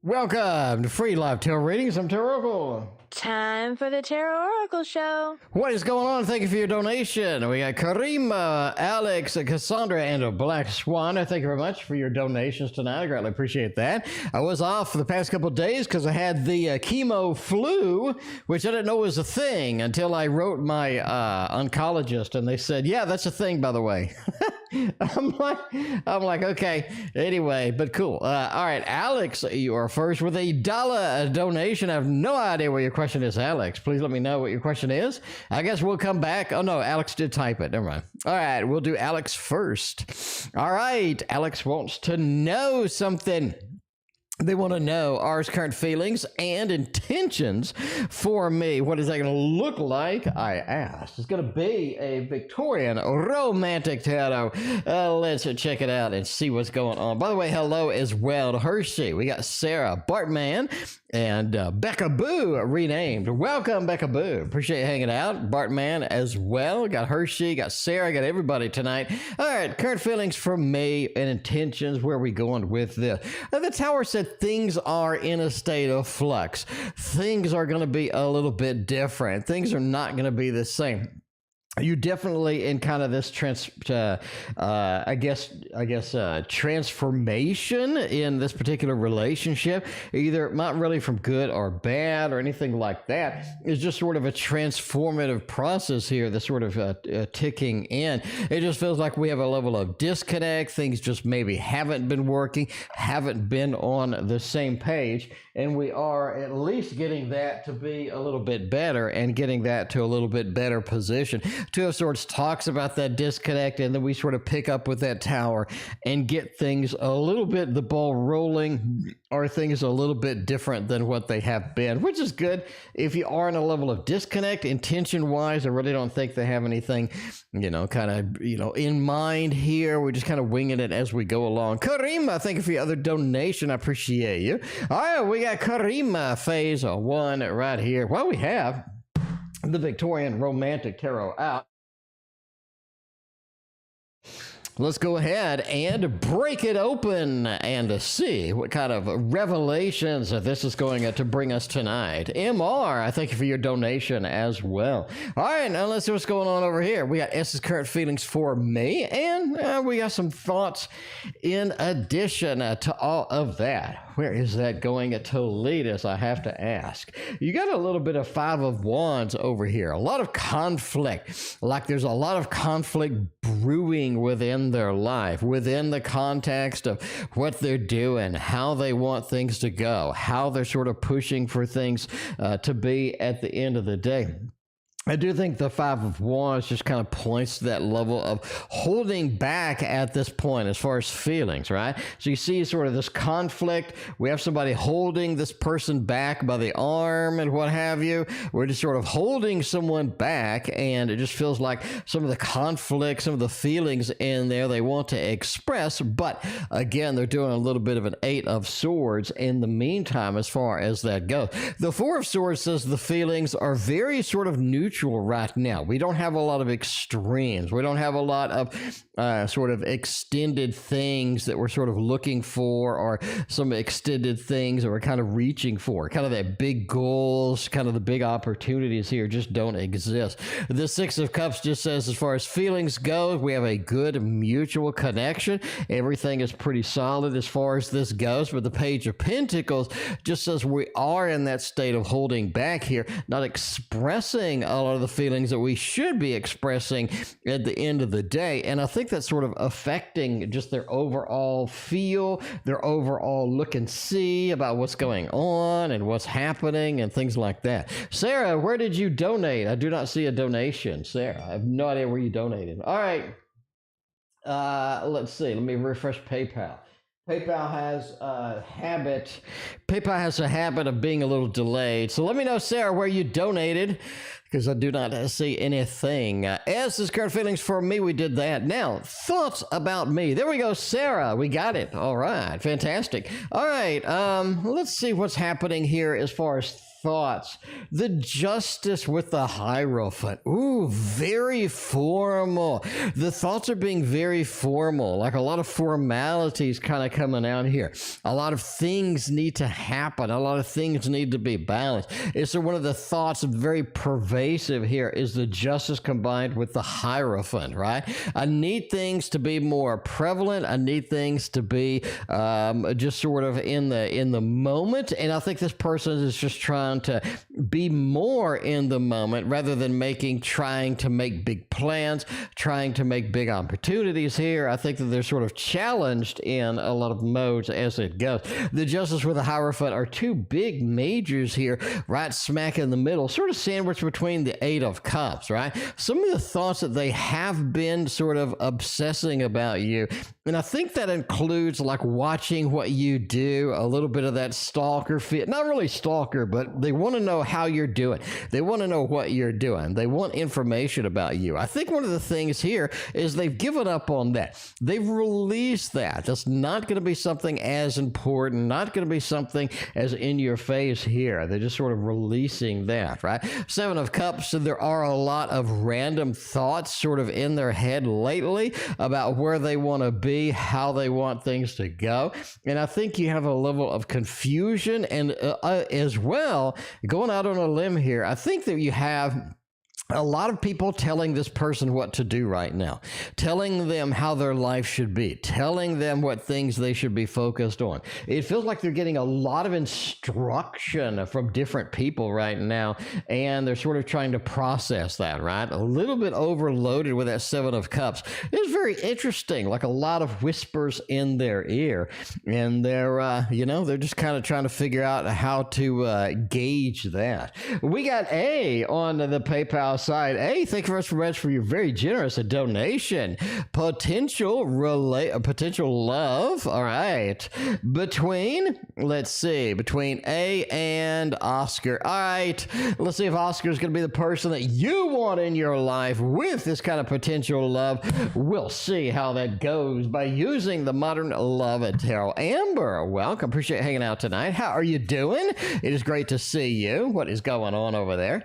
Welcome to Free Live Tarot Readings. I'm TarotOracle. Time for the TarotOracle show. What is going on? Thank you for your donation. We got Karima, Alex, Cassandra, and a Black Swan. Thank you very much for your donations tonight. I greatly appreciate that. I was off for the past couple of days because I had the chemo flu, which I didn't know was a thing until I wrote my oncologist, and they said, yeah, that's a thing, by the way. I'm like, okay. Anyway, but cool. All right, Alex, you are first with $1 donation. I have no idea what your question is, Alex. Please let me know what your question is. I guess we'll come back. Oh, no, Alex did type it. Never mind. All right, we'll do Alex first. All right, Alex wants to know something. They want to know R's current feelings and intentions for me. What is that going to look like? I asked. It's going to be a Victorian romantic tarot. Let's check it out and see what's going on. By the way, hello as well to Hershey. We got Sarah, Bartman, and BecaBoo renamed. Welcome, BecaBoo. Appreciate you hanging out. Bartman as well. Got Hershey, got Sarah, got everybody tonight. All right, current feelings for me and intentions. Where are we going with this? The Tower said things are in a state of flux. Things are going to be a little bit different. Things are not going to be the same. You definitely in kind of this transformation in this particular relationship, either not really from good or bad or anything like that. It's just sort of a transformative process here, the sort of ticking in. It just feels like we have a level of disconnect. Things just maybe haven't been working, haven't been on the same page, and we are at least getting that to be a little bit better and getting that to a little bit better position. Two of Swords talks about that disconnect, and then we sort of pick up with that Tower and get things a little bit, the ball rolling, or things a little bit different than what they have been, which is good. If you are in a level of disconnect, intention-wise, I really don't think they have anything, in mind here. We're just kind of winging it as we go along. Karima, thank you for your other donation. I appreciate you. All right, we got Karima phase 1 right here. Well, we have the Victorian Romantic Tarot out. Let's go ahead and break it open and see what kind of revelations this is going to bring us tonight. MR, I thank you for your donation as well. All right, now let's see what's going on over here. We got S's current feelings for me, and we got some thoughts in addition to all of that. Where is that going to lead us, I have to ask. You got a little bit of Five of Wands over here. A lot of conflict. Like there's a lot of conflict brewing within their life, within the context of what they're doing, how they want things to go, how they're sort of pushing for things to be at the end of the day. I do think the Five of Wands just kind of points to that level of holding back at this point as far as feelings, right? So you see sort of this conflict. We have somebody holding this person back by the arm and what have you. We're just sort of holding someone back, and it just feels like some of the conflict, some of the feelings in there they want to express, but again, they're doing a little bit of an Eight of Swords in the meantime as far as that goes. The Four of Swords says the feelings are very sort of neutral right now. We don't have a lot of extremes. We don't have a lot of sort of extended things that we're sort of looking for, or some extended things that we're kind of reaching for. Kind of that big goals, kind of the big opportunities here just don't exist. The Six of Cups just says as far as feelings go, we have a good mutual connection. Everything is pretty solid as far as this goes, but the Page of Pentacles just says we are in that state of holding back here, not expressing a lot of the feelings that we should be expressing at the end of the day. And I think that's sort of affecting just their overall feel, their overall look and see about what's going on and what's happening and things like that. Sarah, where did you donate? I do not see a donation. Sarah, I have no idea where you donated. All right. Let's see. Let me refresh PayPal. PayPal has a habit of being a little delayed. So let me know, Sarah, where you donated, because I do not see anything. S's current feelings for me, we did that. Now, thoughts about me. There we go, Sarah. We got it. All right. Fantastic. All right. Let's see what's happening here as far as thoughts. The Justice with the Hierophant. Ooh, very formal. The thoughts are being very formal, like a lot of formalities kind of coming out here. A lot of things need to happen. A lot of things need to be balanced. And so one of the thoughts very pervasive here is the Justice combined with the Hierophant, right? I need things to be more prevalent. I need things to be just sort of in the moment. And I think this person is just trying to be more in the moment rather than trying to make big plans, trying to make big opportunities here. I think that they're sort of challenged in a lot of modes as it goes. The Justice with the Hierophant are two big majors here, right smack in the middle, sort of sandwiched between the Eight of Cups, right? Some of the thoughts that they have been sort of obsessing about you, and I think that includes like watching what you do, a little bit of that stalker fit. Not really stalker, but they want to know how you're doing. They want to know what you're doing. They want information about you. I think one of the things here is they've given up on that. They've released that. That's not going to be something as important, not going to be something as in your face here. They're just sort of releasing that, right? Seven of Cups, so there are a lot of random thoughts sort of in their head lately about where they want to be, how they want things to go. And I think you have a level of confusion and as well, going out on a limb here, I think that you have a lot of people telling this person what to do right now, telling them how their life should be, telling them what things they should be focused on. It feels like they're getting a lot of instruction from different people right now, and they're sort of trying to process that, right? A little bit overloaded with that Seven of Cups. It's very interesting, like a lot of whispers in their ear, and they're, they're just kind of trying to figure out how to gauge that. We got A on the PayPal side. Hey, thank you very much for your very generous donation. Potential love. All right. Between A and Oscar. All right. Let's see if Oscar is going to be the person that you want in your life with this kind of potential love. We'll see how that goes by using the Modern Love Tarot. Amber, welcome. Appreciate hanging out tonight. How are you doing? It is great to see you. What is going on over there?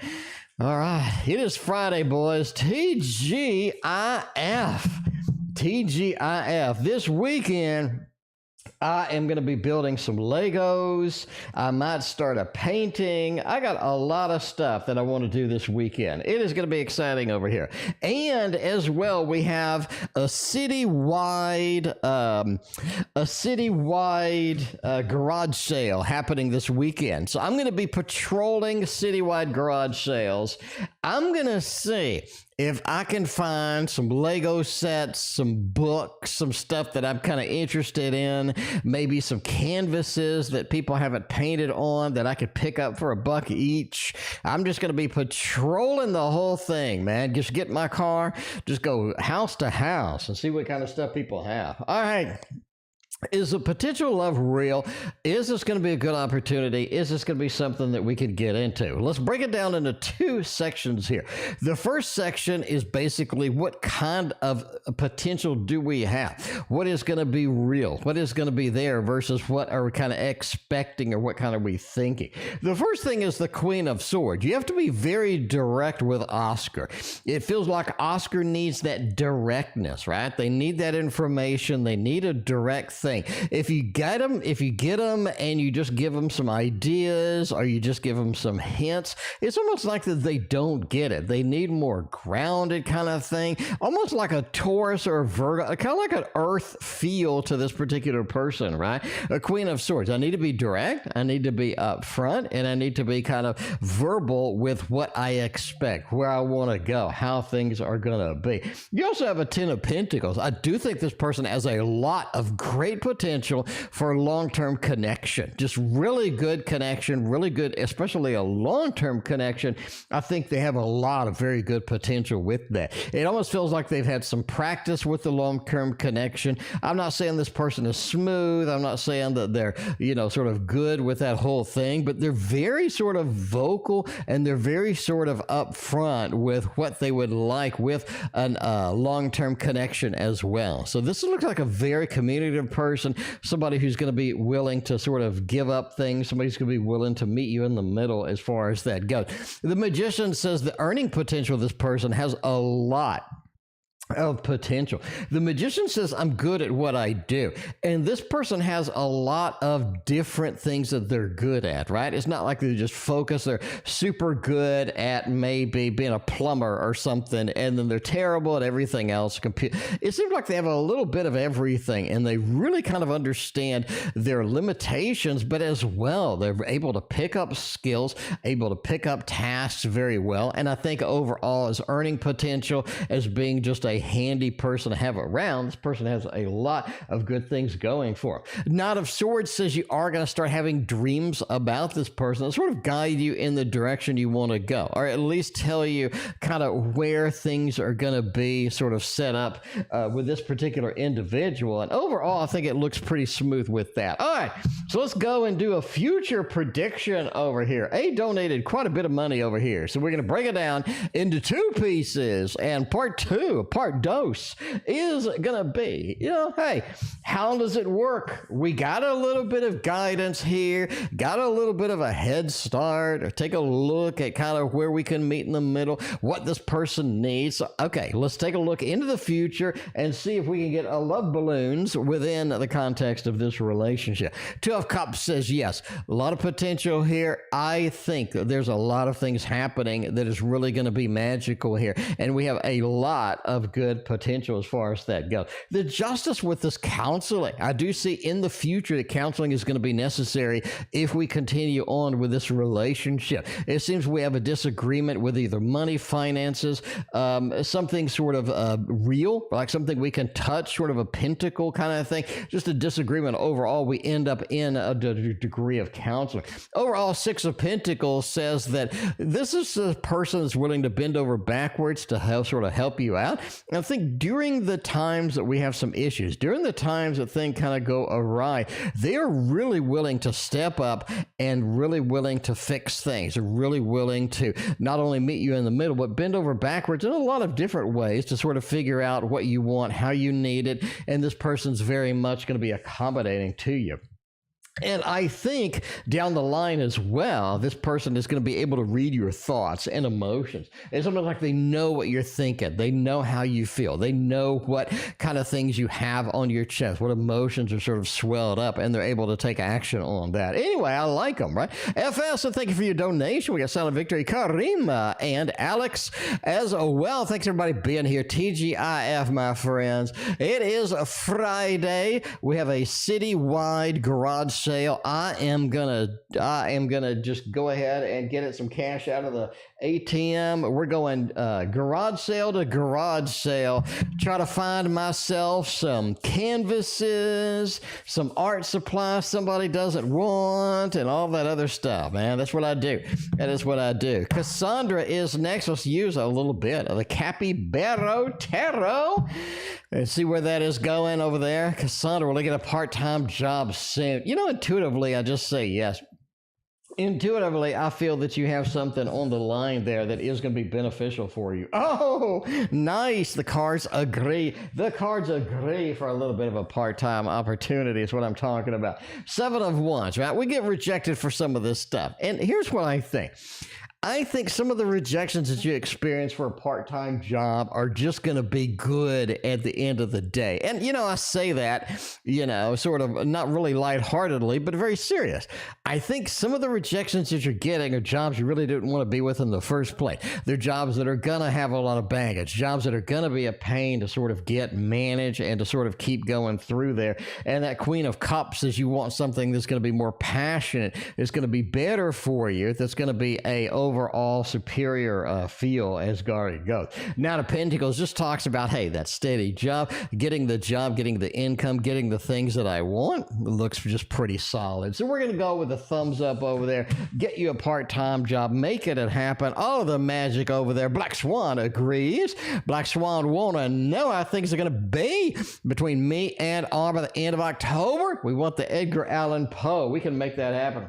All right, it is Friday, boys. TGIF. This weekend, I am going to be building some Legos. I might start a painting. I got a lot of stuff that I want to do this weekend. It is going to be exciting over here. And as well, we have a citywide garage sale happening this weekend. So I'm going to be patrolling citywide garage sales. I'm going to see if I can find some Lego sets, some books, some stuff that I'm kind of interested in, maybe some canvases that people haven't painted on that I could pick up for $1 each. I'm just going to be patrolling the whole thing, man. Just get in my car, just go house to house and see what kind of stuff people have. All right. Is the potential love real? Is this going to be a good opportunity? Is this going to be something that we could get into? Let's break it down into two sections here. The first section is basically what kind of potential do we have? What is going to be real? What is going to be there versus what are we kind of expecting or what kind are we thinking? The first thing is the Queen of Swords. You have to be very direct with Oscar. It feels like Oscar needs that directness, right? They need that information. They need a direct thing. If you get them and you just give them some ideas or you just give them some hints, it's almost like that they don't get it. They need more grounded kind of thing, almost like a Taurus or a Virgo, kind of like an earth feel to this particular person, right? A Queen of Swords. I need to be direct. I need to be upfront, and I need to be kind of verbal with what I expect, where I want to go, how things are going to be. You also have a Ten of Pentacles. I do think this person has a lot of great potential for long-term connection, just really good connection, really good, especially a long-term connection. I think they have a lot of very good potential with that. It almost feels like they've had some practice with the long-term connection. I'm not saying this person is smooth. I'm not saying that they're, sort of good with that whole thing, but they're very sort of vocal and they're very sort of upfront with what they would like with a long-term connection as well. So this looks like a very communicative person. person, somebody who's going to be willing to sort of give up things, somebody who's going to be willing to meet you in the middle as far as that goes. The Magician says the earning potential of this person has a lot of potential. The Magician says, I'm good at what I do. And this person has a lot of different things that they're good at, right? It's not like they just focus. They're super good at maybe being a plumber or something, and then they're terrible at everything else. It seems like they have a little bit of everything, and they really kind of understand their limitations, but as well, they're able to pick up skills, able to pick up tasks very well. And I think overall, as earning potential, as being just a handy person to have around, this person has a lot of good things going for them. Knight of Swords says you are going to start having dreams about this person that sort of guide you in the direction you want to go, or at least tell you kind of where things are going to be sort of set up with this particular individual. And overall, I think it looks pretty smooth with that. All right, so let's go and do a future prediction over here. A donated quite a bit of money over here, so we're going to break it down into two pieces, and part dose is gonna be, hey, how does it work? We got a little bit of guidance here, got a little bit of a head start, or take a look at kind of where we can meet in the middle, what this person needs. So, okay, let's take a look into the future and see if we can get a love balloons within the context of this relationship. Two of Cups says yes, a lot of potential here. I think that there's a lot of things happening that is really going to be magical here, and we have a lot of good potential as far as that goes. The Justice with this counseling, I do see in the future that counseling is going to be necessary if we continue on with this relationship. It seems we have a disagreement with either money, finances, something sort of real, like something we can touch, sort of a pentacle kind of thing, just a disagreement. Overall, we end up in a degree of counseling. Overall, Six of Pentacles says that this is a person that's willing to bend over backwards to help you out. And I think during the times that we have some issues, during the times that things kind of go awry, they are really willing to step up and really willing to fix things. They're really willing to not only meet you in the middle, but bend over backwards in a lot of different ways to sort of figure out what you want, how you need it. And this person's very much going to be accommodating to you. And I think down the line as well, this person is going to be able to read your thoughts and emotions. It's almost like they know what you're thinking. They know how you feel. They know what kind of things you have on your chest, what emotions are sort of swelled up, and they're able to take action on that. Anyway, I like them, right? FS, so thank you for your donation. We got Silent Victory, Karima, and Alex as well. Thanks everybody being here. TGIF, my friends. It is a Friday. We have a citywide garage sale. I am gonna just go ahead and get some cash out of the ATM. We're going garage sale to garage sale. Try to find myself some canvases, some art supplies somebody doesn't want, and all that other stuff, man. That's what I do. That is what I do. Cassandra is next. Let's use a little bit of the Capybaro Tarot and see where that is going over there. Cassandra, we're looking at a part-time job soon. Intuitively, I just say yes. Intuitively, I feel that you have something on the line there that is going to be beneficial for you. Oh, nice. The cards agree. The cards agree for a little bit of a part-time opportunity is what I'm talking about. Seven of Wands, right? We get rejected for some of this stuff. And here's what I think. I think some of the rejections that you experience for a part-time job are just going to be good at the end of the day. And, I say that, sort of not really lightheartedly, but very serious. I think some of the rejections that you're getting are jobs you really didn't want to be with in the first place. They're jobs that are going to have a lot of baggage, jobs that are going to be a pain to sort of get, manage, and to sort of keep going through there. And that Queen of Cups says you want something that's going to be more passionate, it's going to be better for you, that's going to be a overall superior feel as Gareth goes. Now the Pentacles just talks about, hey, that steady job, getting the income, getting the things that I want, looks just pretty solid. So we're going to go with a thumbs up over there, get you a part-time job, make it happen. All of the magic over there. Black Swan agrees. Black Swan want to know how things are going to be between me and Arm by the end of October. We want the Edgar Allan Poe. We can make that happen.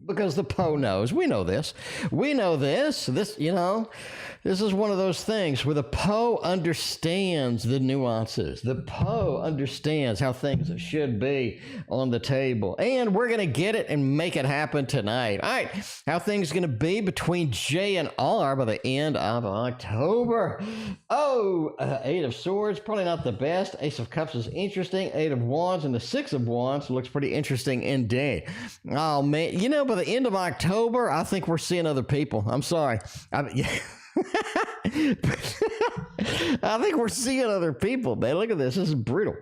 Because the Poe knows. We know this. We know this. This, this is one of those things where the Poe understands the nuances. The Poe understands how things should be on the table. And we're going to get it and make it happen tonight. All right, how things going to be between J and R by the end of October. Eight of Swords, probably not the best. Ace of Cups is interesting. Eight of Wands and the Six of Wands looks pretty interesting indeed. Oh, man, by the end of October, I think we're seeing other people. I'm sorry. I think we're seeing other people, man. Look at this. This is brutal.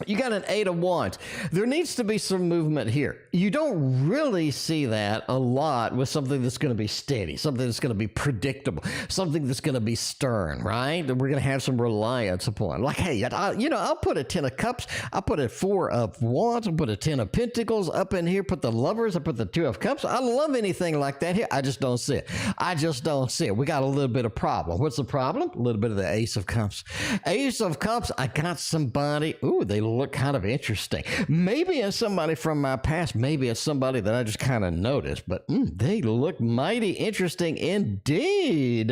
You got an Eight of Wands. There needs to be some movement here. You don't really see that a lot with something that's going to be steady, something that's going to be predictable, something that's going to be stern, right? That we're going to have some reliance upon. Like, hey, I'll put a 10 of Cups. I'll put a 4 of Wands. I'll put a 10 of Pentacles up in here. Put the Lovers. I'll put the 2 of Cups. I love anything like that here. I just don't see it. I just don't see it. We got a little bit of problem. What's the problem? A little bit of the Ace of Cups. Ace of Cups, I got somebody. Ooh, they look kind of interesting. Maybe it's somebody from my past. Maybe it's somebody that I just kind of noticed, but they look mighty interesting indeed.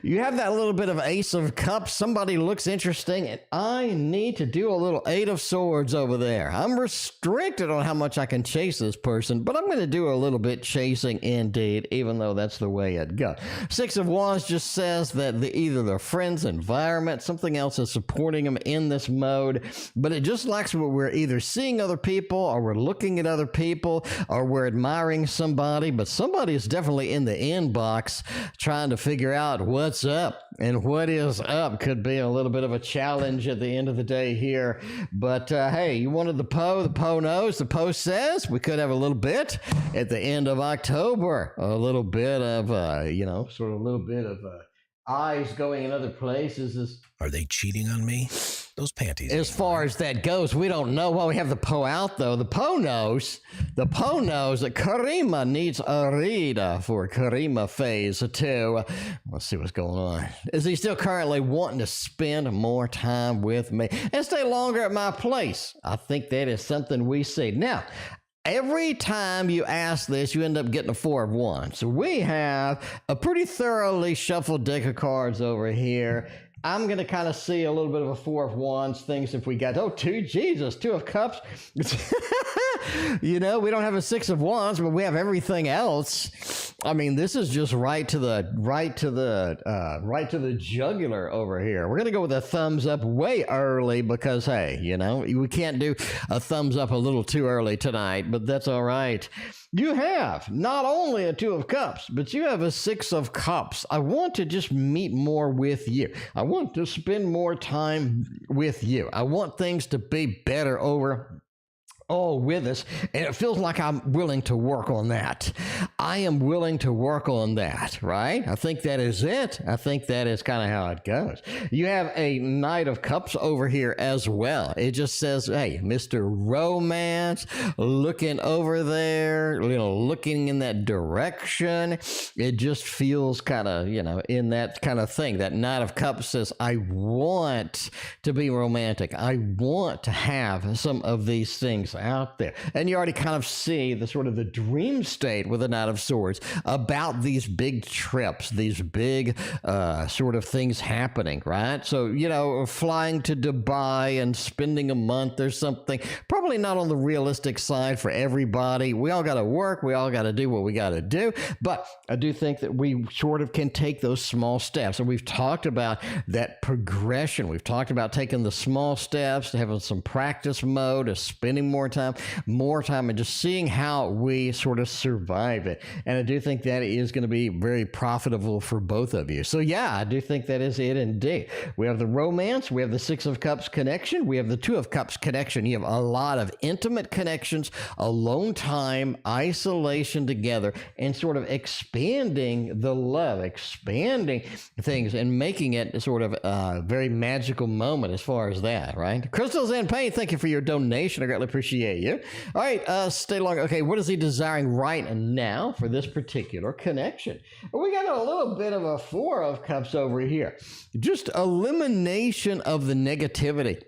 You have that little bit of Ace of Cups. Somebody looks interesting, and I need to do a little Eight of Swords over there. I'm restricted on how much I can chase this person, but I'm going to do a little bit chasing indeed, even though that's the way it goes. Six of Wands just says that either their friends, environment, something else is supporting them in this mode, but it just likes what we're either seeing other people, or we're looking at other people, or we're admiring somebody, but somebody is definitely in the inbox trying to figure out what's up, and what is up could be a little bit of a challenge at the end of the day here. But hey, you wanted the Poe knows, the Poe says we could have a little bit at the end of October, a little bit of sort of a little bit of eyes going in other places. Are they cheating on me? Those panties. As far as that goes, we don't know. Well, we have the Poe out, though. The Poe knows. The Poe knows that Karima needs a read for Karima phase 2. Let's see what's going on. Is he still currently wanting to spend more time with me and stay longer at my place? I think that is something we see. Now, every time you ask this, you end up getting a 4 of Wands. So we have a pretty thoroughly shuffled deck of cards over here. I'm going to kind of see a little bit of a 4 of Wands things if we got, 2 of Cups. We don't have a 6 of Wands, but we have everything else. I mean, this is just right to the jugular over here. We're going to go with a thumbs up way early because, hey, we can't do a thumbs up a little too early tonight, but that's all right. You have not only a 2 of Cups, but you have a 6 of Cups. I want to just meet more with you. I want to spend more time with you. I want things to be better with us, and it feels like I'm willing to work on that. I am willing to work on that, right? I think that is it. I think that is kind of how it goes. You have a Knight of Cups over here as well. It just says, hey, Mr. Romance, looking over there, looking in that direction. It just feels kind of, in that kind of thing. That Knight of Cups says, I want to be romantic. I want to have some of these things out there. And you already kind of see the sort of the dream state with the Knight of Swords about these big trips, these big sort of things happening, right? So, flying to Dubai and spending a month or something, probably not on the realistic side for everybody. We all got to work. We all got to do what we got to do. But I do think that we sort of can take those small steps. And we've talked about that progression. We've talked about taking the small steps, to having some practice mode, of spending more time, and just seeing how we sort of survive it. And I do think that is going to be very profitable for both of you. So yeah, I do think that is it indeed. We have the romance, we have the 6 of Cups connection, we have the 2 of Cups connection. You have a lot of intimate connections, alone time, isolation together, and sort of expanding the love, expanding things, and making it sort of a very magical moment as far as that, right? Crystals and Pain, thank you for your donation. I greatly appreciate you. All right, stay long. Okay, what is he desiring right now for this particular connection? We got a little bit of a 4 of Cups over here. Just elimination of the negativity.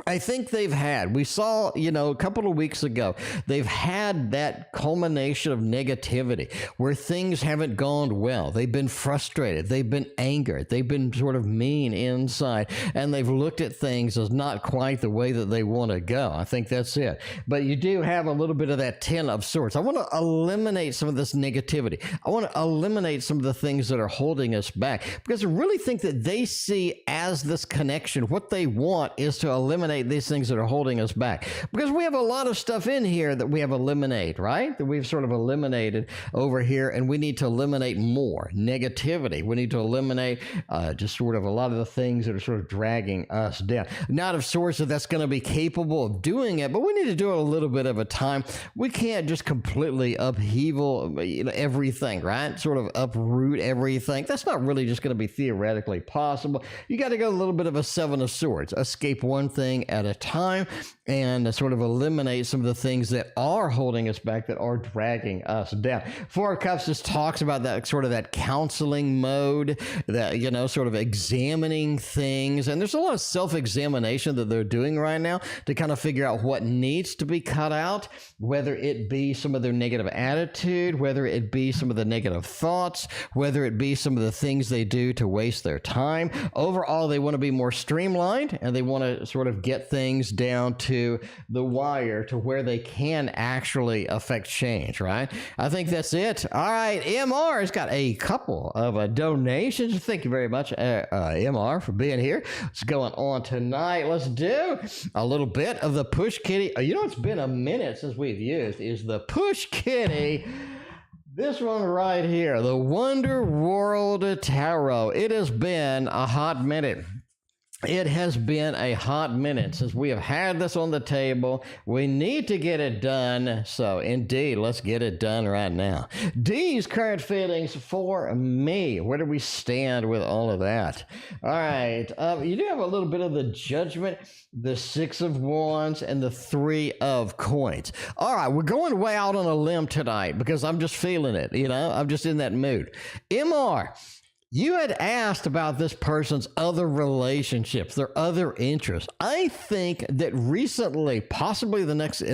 I think we saw, a couple of weeks ago, they've had that culmination of negativity where things haven't gone well. They've been frustrated. They've been angered. They've been sort of mean inside, and they've looked at things as not quite the way that they want to go. I think that's it. But you do have a little bit of that 10 of swords. I want to eliminate some of this negativity. I want to eliminate some of the things that are holding us back, because I really think that they see as this connection, what they want is to eliminate these things that are holding us back, because we have a lot of stuff in here that we have eliminated, right? That we've sort of eliminated over here, and we need to eliminate more negativity. We need to eliminate just sort of a lot of the things that are sort of dragging us down. Not of sorts that's going to be capable of doing it, but we need to do it a little bit of a time. We can't just completely upheaval everything, right? Sort of uproot everything. That's not really just going to be theoretically possible. You got to go a little bit of a 7 of swords, escape one thing at a time, and sort of eliminate some of the things that are holding us back, that are dragging us down. 4 of Cups just talks about that sort of that counseling mode, that, sort of examining things. And there's a lot of self-examination that they're doing right now to kind of figure out what needs to be cut out, whether it be some of their negative attitude, whether it be some of the negative thoughts, whether it be some of the things they do to waste their time. Overall, they want to be more streamlined, and they want to sort of get things down to the wire to where they can actually affect change, right? I think that's it. All right, MR has got a couple of donations. Thank you very much, MR, for being here. What's going on tonight? Let's do a little bit of the Push Kitty. It's been a minute since we've used is the Push Kitty. This one right here, the Wonder World Tarot. It has been a hot minute. It has been a hot minute since we have had this on the table. We need to get it done. So indeed, let's get it done right now. D's current feelings for me. Where do we stand with all of that? All right. You do have a little bit of the Judgment, the 6 of Wands, and the 3 of Coins. All right. We're going way out on a limb tonight because I'm just feeling it. I'm just in that mood. MR. You had asked about this person's other relationships, their other interests. I think that recently, possibly in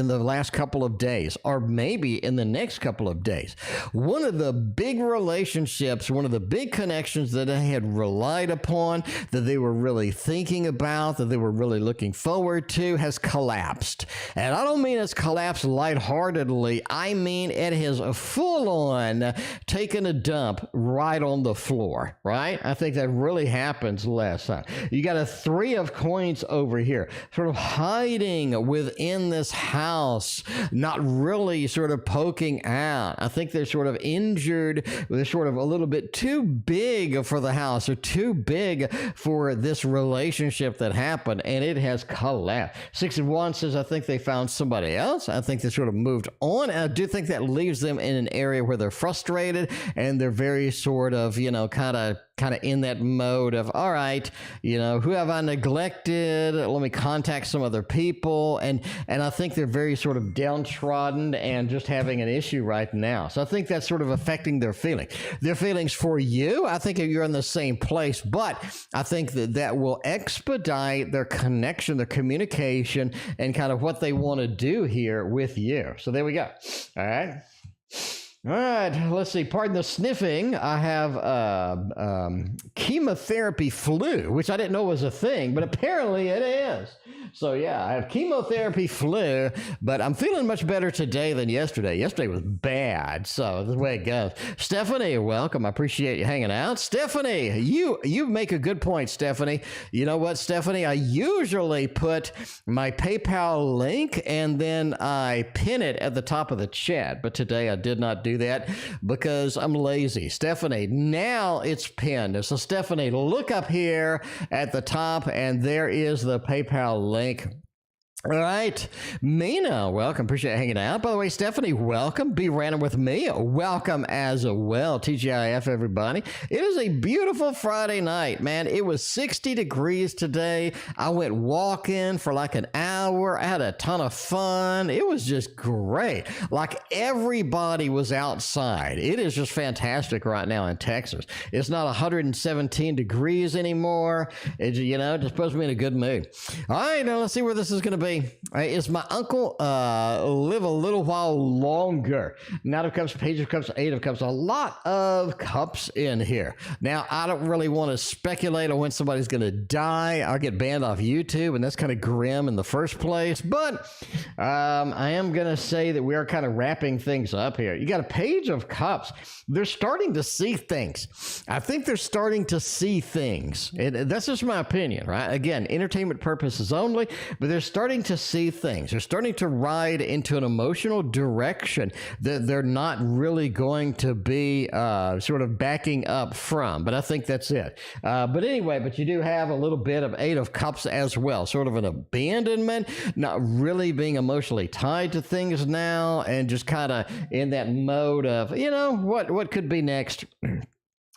the last couple of days, or maybe in the next couple of days, one of the big relationships, one of the big connections that they had relied upon, that they were really thinking about, that they were really looking forward to, has collapsed. And I don't mean it's collapsed lightheartedly. I mean it has full on taken a dump right on the floor. Right? I think that really happens last time. You got a 3 of Coins over here, sort of hiding within this house, not really sort of poking out. I think they're sort of injured. They're sort of a little bit too big for the house, or too big for this relationship that happened, and it has collapsed. 6 of Wands says, I think they found somebody else. I think they sort of moved on. And I do think that leaves them in an area where they're frustrated, and they're very sort of, kind of in that mode of, all right, who have I neglected? Let me contact some other people. And I think they're very sort of downtrodden and just having an issue right now. So I think that's sort of affecting their feelings. Their feelings for you, I think you're in the same place, but I think that will expedite their connection, their communication, and kind of what they want to do here with you. So there we go. All right. All right, let's see. Pardon the sniffing. I have chemotherapy flu, which I didn't know was a thing, but apparently it is. So yeah, I have chemotherapy flu, but I'm feeling much better today than yesterday. Yesterday was bad, so this is the way it goes. Stephanie, welcome. I appreciate you hanging out. Stephanie, you make a good point, Stephanie. You know what, Stephanie? I usually put my PayPal link and then I pin it at the top of the chat, but today I did not do that because I'm lazy. Stephanie, now it's pinned. So Stephanie, look up here at the top and there is the PayPal link. All right, Mina, welcome. Appreciate hanging out. By the way, Stephanie, welcome. Be random with me. Welcome as well. TGIF, everybody. It is a beautiful Friday night, man. It was 60 degrees today. I went walking for like an hour. I had a ton of fun. It was just great. Like everybody was outside. It is just fantastic right now in Texas. It's not 117 degrees anymore. It's, you know, just puts me in a good mood. All right, now let's see where this is going to be. Is my uncle live a little while longer? Knight of Cups, Page of Cups, Eight of Cups. A lot of cups in here. Now, I don't really want to speculate on when somebody's going to die. I'll get banned off YouTube, and that's kind of grim in the first place. But I am going to say that we are kind of wrapping things up here. You got a Page of Cups. They're starting to see things. I think they're starting to see things. That's just my opinion, right? Again, entertainment purposes only, but they're starting to see things. They're starting to ride into an emotional direction that they're not really going to be sort of backing up from. But I think that's it. But anyway, but you do have a little bit of Eight of Cups as well, sort of an abandonment, not really being emotionally tied to things now, and just kind of in that mode of, you know, what could be next?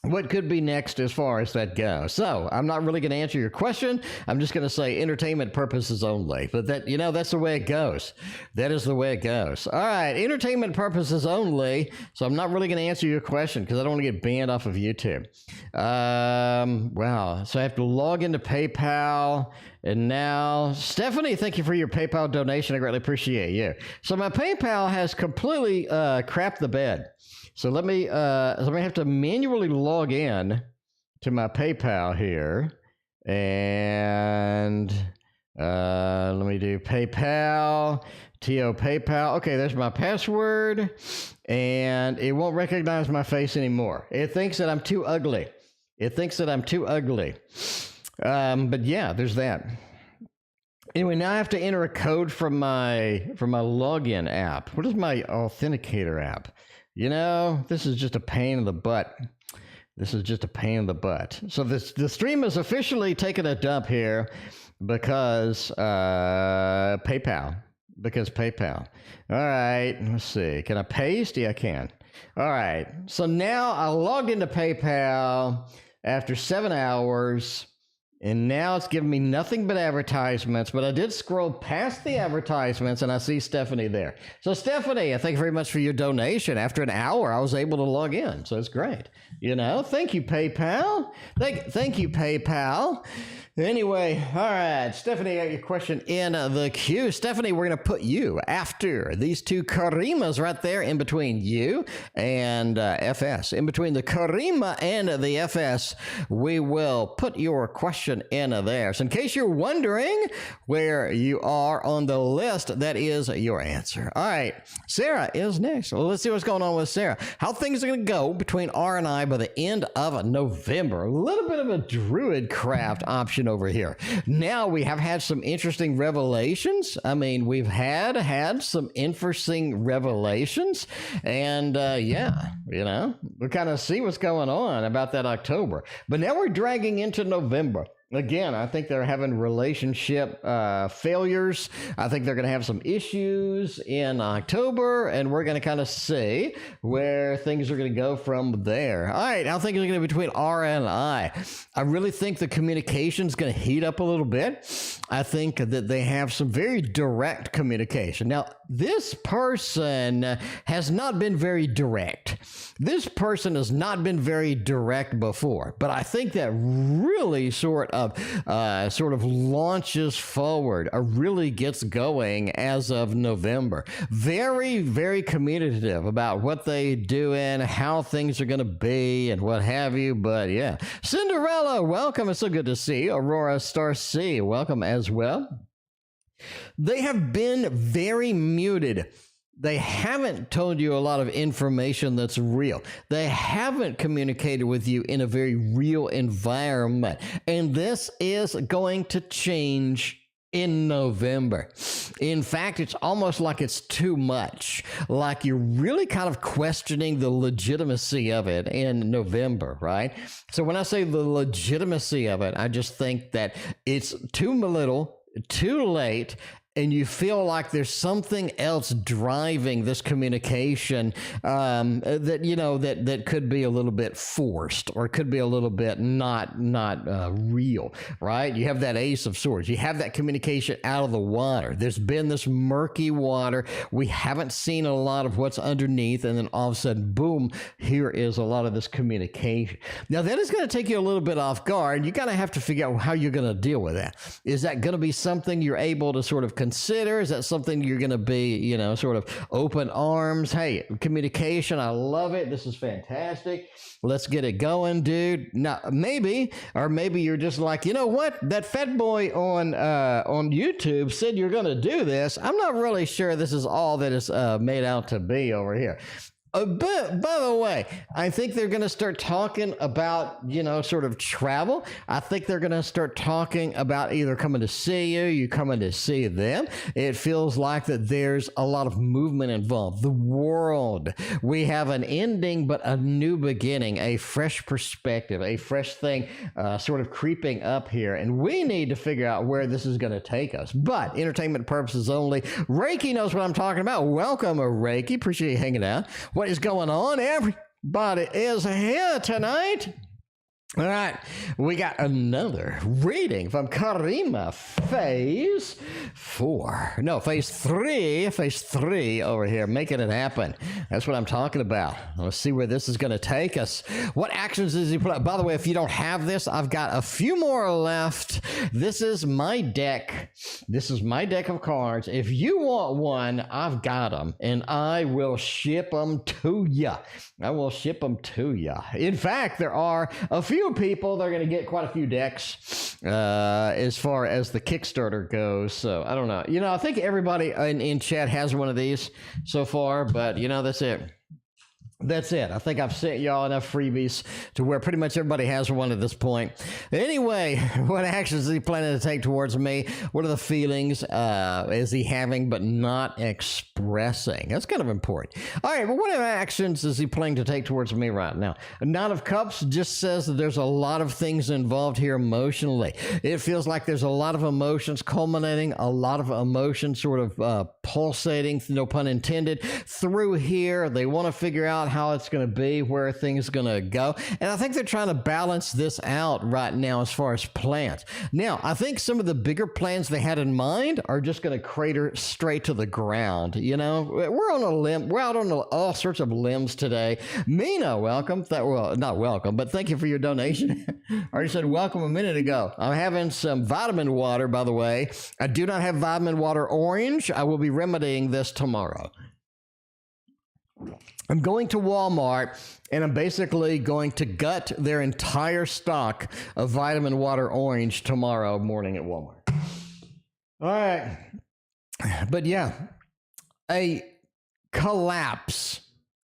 What could be next as far as that goes? So I'm not really going to answer your question. I'm just going to say entertainment purposes only. But that, you know, that's the way it goes. That is the way it goes. All right, entertainment purposes only. So I'm not really going to answer your question because I don't want to get banned off of YouTube. Wow. So I have to log into PayPal. And now, Stephanie, thank you for your PayPal donation. I greatly appreciate you. So my PayPal has completely crapped the bed. So let me have to manually log in to my PayPal here, and let me do PayPal, PayPal. Okay, there's my password, and it won't recognize my face anymore. It thinks that I'm too ugly. But yeah, there's that. Anyway, now I have to enter a code from my login app. What is my authenticator app? You know, this is just a pain in the butt. So the stream is officially taking a dump here because PayPal. All right, let's see. Can I paste? Yeah, I can. All right. So now I logged into PayPal after 7 hours. And now it's giving me nothing but advertisements, but I did scroll past the advertisements and I see Stephanie there. So Stephanie, I thank you very much for your donation. After an hour, I was able to log in, so it's great. You know, thank you, PayPal. Thank you, PayPal. Anyway, all right, Stephanie, got your question in the queue. Stephanie, we're going to put you after these two karimas right there in between you and FS. In between the karima and the FS, we will put your question in there. So in case you're wondering where you are on the list, that is your answer. All right, Sarah is next. Well, let's see what's going on with Sarah. How things are going to go between R and I by the end of November. A little bit of a DRUIDCRAFT option over here. Now we have had some interesting revelations. I mean, we've had some interesting revelations, and yeah, you know, we'll kind of see what's going on about that October. But now we're dragging into November. Again, I think they're having relationship failures. I think they're going to have some issues in October, and we're going to kind of see where things are going to go from there. All right, how things are going to be between R and I. I really think the communication is going to heat up a little bit. I think that they have some very direct communication. Now, this person has not been very direct. This person has not been very direct before, but I think that really sort of launches forward, really gets going as of November. Very, very communicative about what they do and how things are going to be and what have you. But yeah, Cinderella, welcome. It's so good to see you. Aurora Star C, welcome as well. They have been very muted. They haven't told you a lot of information that's real. They haven't communicated with you in a very real environment. And this is going to change in November. In fact, it's almost like it's too much. Like you're really kind of questioning the legitimacy of it in November, right? So when I say the legitimacy of it, I just think that it's too little, too late, and you feel like there's something else driving this communication that that could be a little bit forced, or could be a little bit not real, right? You have that Ace of Swords. You have that communication out of the water. There's been this murky water. We haven't seen a lot of what's underneath, and then all of a sudden, boom, here is a lot of this communication. Now, that is going to take you a little bit off guard. You kind of have to figure out how you're going to deal with that. Is that going to be something you're able to sort of consider? Is that something you're going to be, sort of open arms? Hey, communication, I love it. This is fantastic. Let's get it going, dude. Now, maybe you're just like, you know what? That fat boy on YouTube said you're going to do this. I'm not really sure this is all that is made out to be over here. But by the way, I think they're going to start talking about, sort of travel. I think they're going to start talking about either coming to see you coming to see them. It feels like that there's a lot of movement involved. The world. We have an ending, but a new beginning, a fresh perspective, a fresh thing sort of creeping up here. And we need to figure out where this is going to take us. But entertainment purposes only. Reiki knows what I'm talking about. Welcome, Reiki. Appreciate you hanging out. What is going on? Everybody is here tonight. All right, we got another reading from Karima, phase 3 over here, making it happen. That's what I'm talking about. Let's see where this is going to take us. What actions does he put up? By the way, if you don't have this, I've got a few more left. This is my deck. This is my deck of cards. If you want one, I've got them, and I will ship them to you. I will ship them to you. In fact, there are a few people that are going to get quite a few decks as far as the Kickstarter goes. So I don't know. I think everybody in chat has one of these so far, but that's it. That's it. I think I've sent y'all enough freebies to where pretty much everybody has one at this point. Anyway, what actions is he planning to take towards me? What are the feelings is he having but not expressing? That's kind of important. All right, well, what actions is he planning to take towards me right now? A Nine of Cups just says that there's a lot of things involved here emotionally. It feels like there's a lot of emotions culminating, a lot of emotions sort of pulsating, no pun intended, through here. They want to figure out how it's going to be, where things going to go. And I think they're trying to balance this out right now as far as plans. Now, I think some of the bigger plans they had in mind are just going to crater straight to the ground. We're on a limb. We're out on all sorts of limbs today. Mina, welcome. Not welcome, but thank you for your donation. I already said welcome a minute ago. I'm having some vitamin water, by the way. I do not have vitamin water orange. I will be remedying this tomorrow. I'm going to Walmart, and I'm basically going to gut their entire stock of vitamin water orange tomorrow morning at Walmart. All right. But yeah, a collapse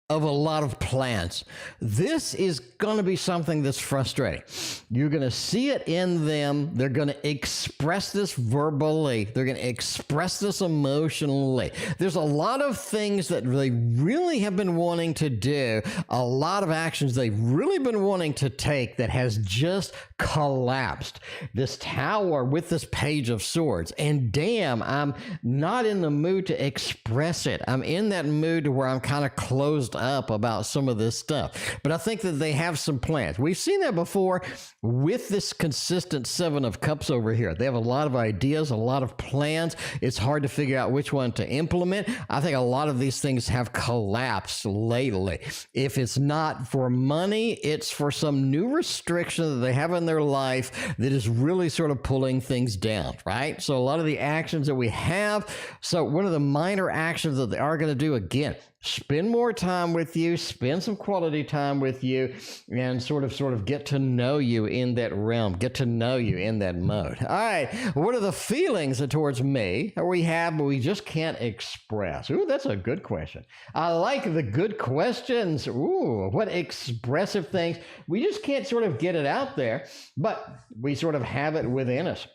of a lot of plans. This is going to be something that's frustrating. You're going to see it in them. They're going to express this verbally. They're going to express this emotionally. There's a lot of things that they really have been wanting to do, a lot of actions they've really been wanting to take that has just collapsed. This Tower with this Page of Swords. And damn, I'm not in the mood to express it. I'm in that mood where I'm kind of closed up about some of this stuff. But I think that they have some plans. We've seen that before with this consistent Seven of Cups over here. They have a lot of ideas, a lot of plans. It's hard to figure out which one to implement. I think a lot of these things have collapsed lately. If it's not for money, it's for some new restriction that they have in their life that is really sort of pulling things down, right? So a lot of the actions that we have, so one of the minor actions that they are going to do, again, spend more time with you, spend some quality time with you, and sort of get to know you in that realm, get to know you in that mode. All right, what are the feelings towards me that we have but we just can't express? Ooh, that's a good question. I like the good questions. Ooh, what expressive things. We just can't sort of get it out there, but we sort of have it within us.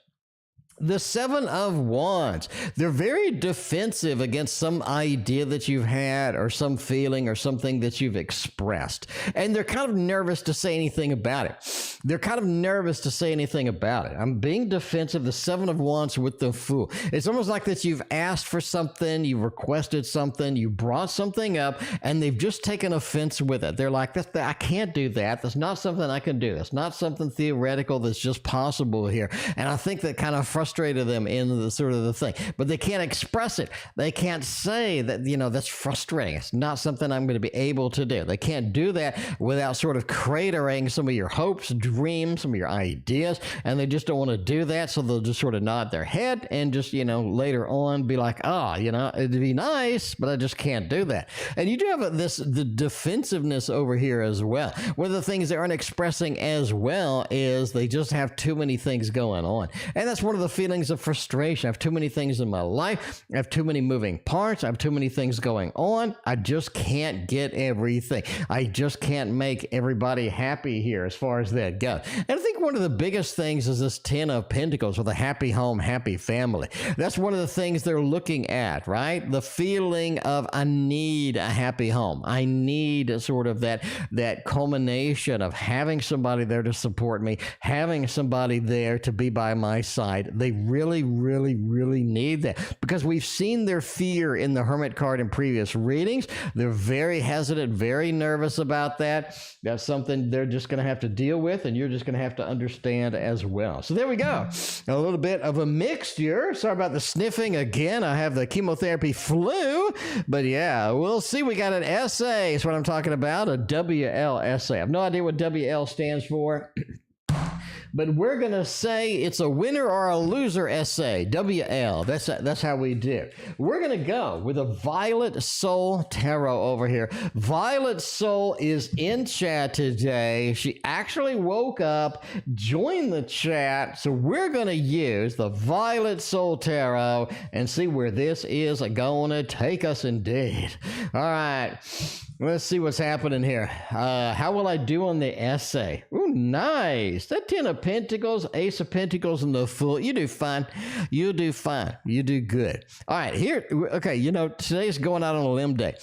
The Seven of Wands. They're very defensive against some idea that you've had or some feeling or something that you've expressed. And they're kind of nervous to say anything about it. They're kind of nervous to say anything about it. I'm being defensive. The Seven of Wands with the Fool. It's almost like that you've asked for something, you requested something, you brought something up, and they've just taken offense with it. They're like, I can't do that. That's not something I can do. That's not something theoretical that's just possible here. And I think that kind of frustrated them in the sort of the thing, but they can't express it. They can't say that, that's frustrating. It's not something I'm going to be able to do. They can't do that without sort of cratering some of your hopes, dreams, some of your ideas, and they just don't want to do that. So they'll just sort of nod their head and just, later on be like, it'd be nice, but I just can't do that. And you do have the defensiveness over here as well. One of the things they aren't expressing as well is they just have too many things going on. And that's one of the feelings of frustration. I have too many things in my life. I have too many moving parts. I have too many things going on. I just can't get everything. I just can't make everybody happy here as far as that goes. And I think one of the biggest things is this Ten of Pentacles with a happy home, happy family. That's one of the things they're looking at, right? The feeling of I need a happy home. I need sort of that culmination of having somebody there to support me, having somebody there to be by my side. They really, really, really need that because we've seen their fear in the Hermit card in previous readings. They're very hesitant, very nervous about that. That's something they're just going to have to deal with, and you're just going to have to understand as well. So there we go. A little bit of a mixture. Sorry about the sniffing again. I have the chemotherapy flu, but yeah, we'll see. We got an essay. That's what I'm talking about, a WL essay. I have no idea what WL stands for. But we're going to say it's a winner or a loser essay. WL. That's how we do. We're going to go with a Violet Soul Tarot over here. Violet Soul is in chat today. She actually woke up, joined the chat. So we're going to use the Violet Soul Tarot and see where this is going to take us indeed. All right. Let's see what's happening here. How will I do on the essay? Ooh, nice. That Ten of Pentacles, Ace of Pentacles, and the Fool. You do fine. You do fine. You do good. All right, here. Okay, today's going out on a limb day.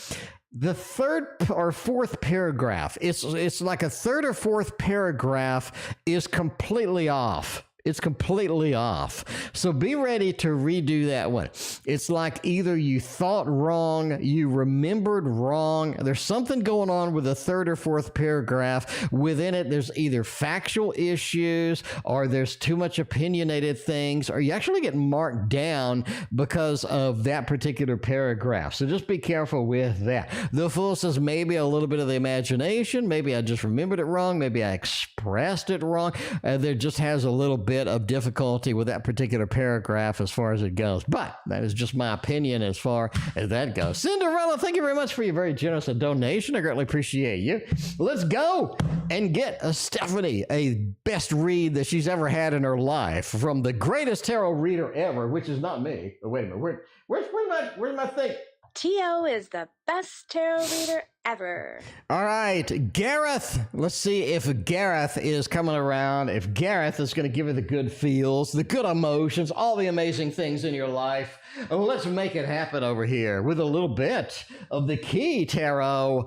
The third or fourth paragraph, it's like a third or fourth paragraph is completely off. It's completely off. So be ready to redo that one. It's like either you thought wrong, you remembered wrong. There's something going on with the third or fourth paragraph. Within it, there's either factual issues or there's too much opinionated things, or you actually get marked down because of that particular paragraph. So just be careful with that. The Fool says maybe a little bit of the imagination. Maybe I just remembered it wrong. Maybe I expressed it wrong. There just has a little bit of difficulty with that particular paragraph as far as it goes, but that is just my opinion as far as that goes. Cinderella, thank you very much for your very generous donation. I greatly appreciate you. Let's go and get Stephanie a best read that she's ever had in her life from the greatest tarot reader ever, which is not me. Oh, wait a minute, where's my thing? T.O. is the best tarot reader ever. All right, Gareth. Let's see if Gareth is coming around, if Gareth is going to give you the good feels, the good emotions, all the amazing things in your life. Let's make it happen over here with a little bit of the key tarot.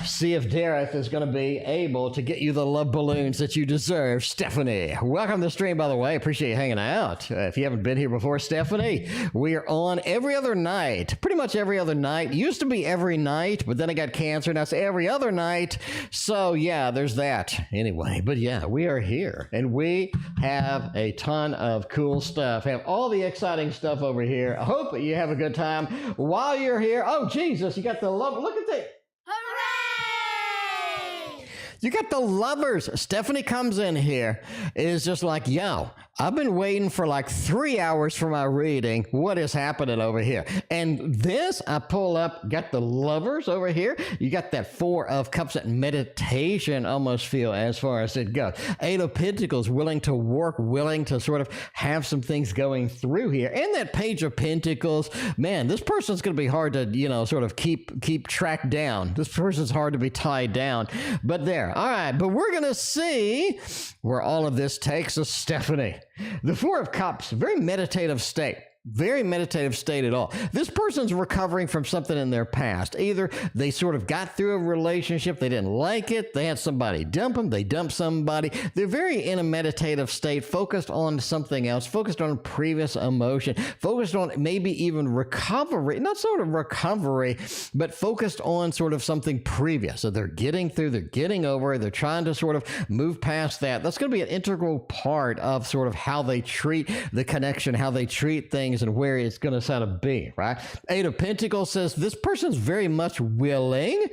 See if Gareth is going to be able to get you the love balloons that you deserve. Stephanie, welcome to the stream, by the way. Appreciate you hanging out. If you haven't been here before, Stephanie, we are on every other night, pretty much every other night. Used to be every night, but then I got cancer. Now it's every other night. So yeah, there's that. Anyway, but yeah, we are here and we have a ton of cool stuff. Have all the exciting stuff over here. I hope that you have a good time while you're here. Oh, Jesus, you got the love. Look at that. Hooray! You got the lovers. Stephanie comes in here. It is just like, yo, I've been waiting for like 3 hours for my reading. What is happening over here? And this, I pull up, got the lovers over here. You got that Four of Cups, that meditation almost feel as far as it goes. Eight of Pentacles, willing to work, willing to sort of have some things going through here. And that Page of Pentacles, man, this person's going to be hard to, sort of keep tracked down. This person's hard to be tied down. But there, all right. But we're going to see where all of this takes us, Stephanie. The Four of Cups, very meditative state. Very meditative state at all. This person's recovering from something in their past. Either they sort of got through a relationship, they didn't like it, they had somebody dump them, they dumped somebody. They're very in a meditative state, focused on something else, focused on previous emotion, focused on maybe even recovery, not sort of recovery, but focused on sort of something previous. So they're getting through, they're getting over, they're trying to sort of move past that. That's going to be an integral part of sort of how they treat the connection, how they treat things, and where it's going to sort of be, right? Eight of Pentacles says this person's very much willing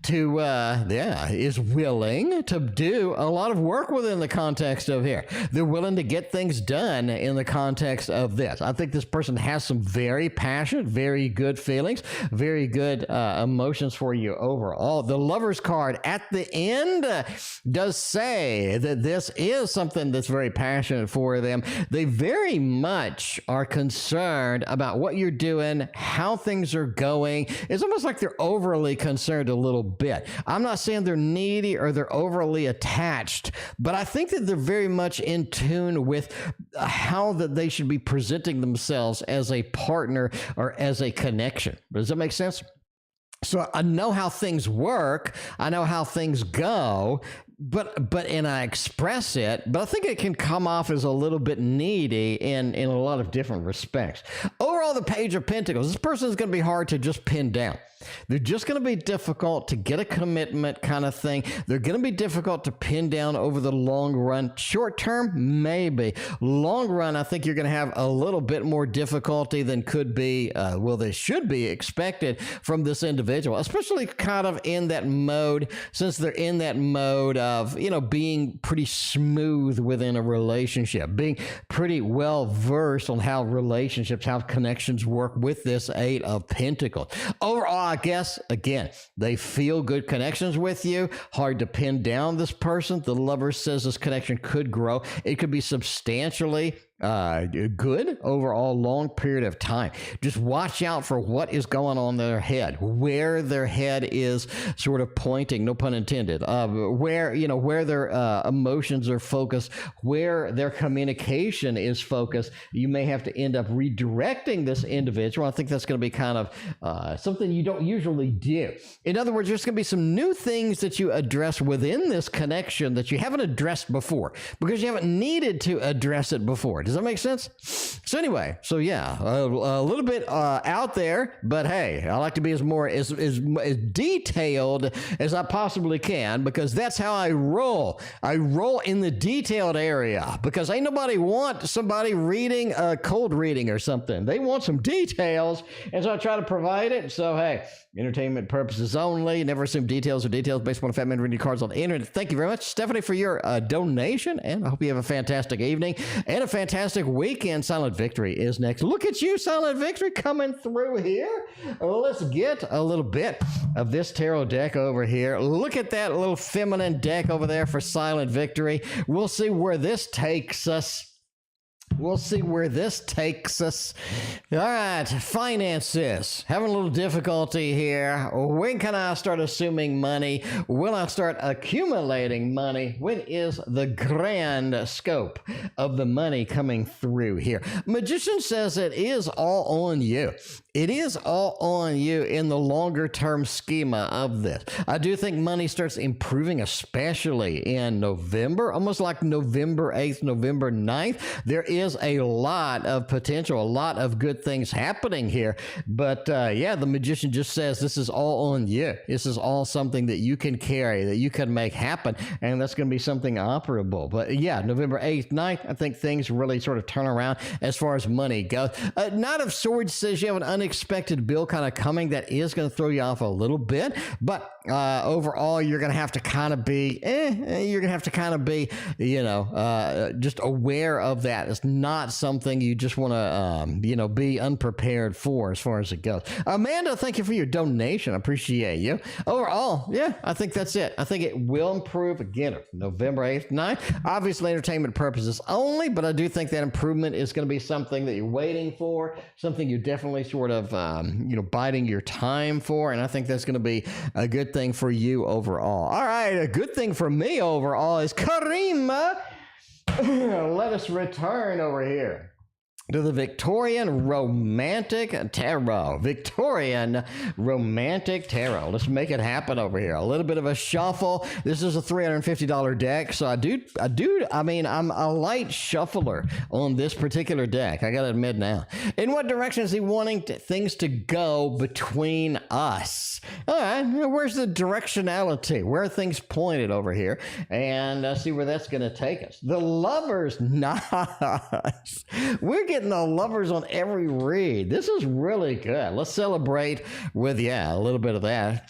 to, is willing to do a lot of work within the context of here. They're willing to get things done in the context of this. I think this person has some very passionate, very good feelings, very good emotions for you overall. The Lover's card at the end does say that this is something that's very passionate for them. They very much are concerned about what you're doing, how things are going. It's almost like they're overly concerned a little bit. I'm not saying they're needy or they're overly attached, but I think that they're very much in tune with how that they should be presenting themselves as a partner or as a connection. Does that make sense? So I know how things work. I know how things go. And I express it, but I think it can come off as a little bit needy in a lot of different respects. Overall, the Page of Pentacles, this person is going to be hard to just pin down. They're just going to be difficult to get a commitment kind of thing. They're going to be difficult to pin down over the long run. Short term, maybe. Long run, I think you're going to have a little bit more difficulty than could be, they should be expected from this individual, especially kind of in that mode, since they're in that mode of, being pretty smooth within a relationship, being pretty well versed on how relationships, how connections work with this Eight of Pentacles. Overall, I guess, again, they feel good connections with you. Hard to pin down this person. The Lover says this connection could grow. It could be substantially good overall long period of time. Just watch out for what is going on in their head, where their head is sort of pointing, no pun intended, where their emotions are focused, where their communication is focused. You may have to end up redirecting this individual. I think that's going to be kind of something you don't usually do. In other words, there's going to be some new things that you address within this connection that you haven't addressed before because you haven't needed to address it before. Does that make sense? So anyway, a little bit out there, but hey, I like to be as detailed as I possibly can because that's how I roll. I roll in the detailed area because ain't nobody want somebody reading a cold reading or something. They want some details, and so I try to provide it. So hey, entertainment purposes only. Never assume details based upon a fat man reading cards on the internet. Thank you very much, Stephanie, for your donation, and I hope you have a fantastic evening and a fantastic weekend. Silent Victory is next. Look at you, Silent Victory, coming through here. Let's get a little bit of this tarot deck over here. Look at that little feminine deck over there for Silent Victory. We'll see where this takes us. We'll see where this takes us. All right, finances. Having a little difficulty here. When can I start assuming money? Will I start accumulating money? When is the grand scope of the money coming through here? Magician says it is all on you. It is all on you in the longer term schema of this. I do think money starts improving, especially in November, almost like November 8th, November 9th. There is a lot of potential, a lot of good things happening here. But the Magician just says this is all on you. This is all something that you can carry, that you can make happen, and that's going to be something operable. But yeah, November 8th, 9th, I think things really sort of turn around as far as money goes. Knight of Swords says you have an unexpected bill kind of coming that is going to throw you off a little bit, but overall you're going to have to kind of be just aware of that. It's not something you just want to be unprepared for as far as it goes. Amanda, thank you for your donation. I appreciate you. Overall, yeah, I think that's it. I think it will improve again November 8th, 9th. Obviously entertainment purposes only, but I do think that improvement is going to be something that you're waiting for, something you definitely sort of biding your time for, and I think that's going to be a good thing for you overall. All right, a good thing for me overall is karima. let us return over here to the Victorian Romantic Tarot. Victorian Romantic Tarot. Let's make it happen over here. A little bit of a shuffle. This is a $350 deck, so I'm a light shuffler on this particular deck. I gotta admit now. In what direction is he wanting things to go between us? All right, where's the directionality? Where are things pointed over here? And see where that's gonna take us. The Lovers, nice. We're getting the Lovers on every read. This is really good. Let's celebrate with, a little bit of that.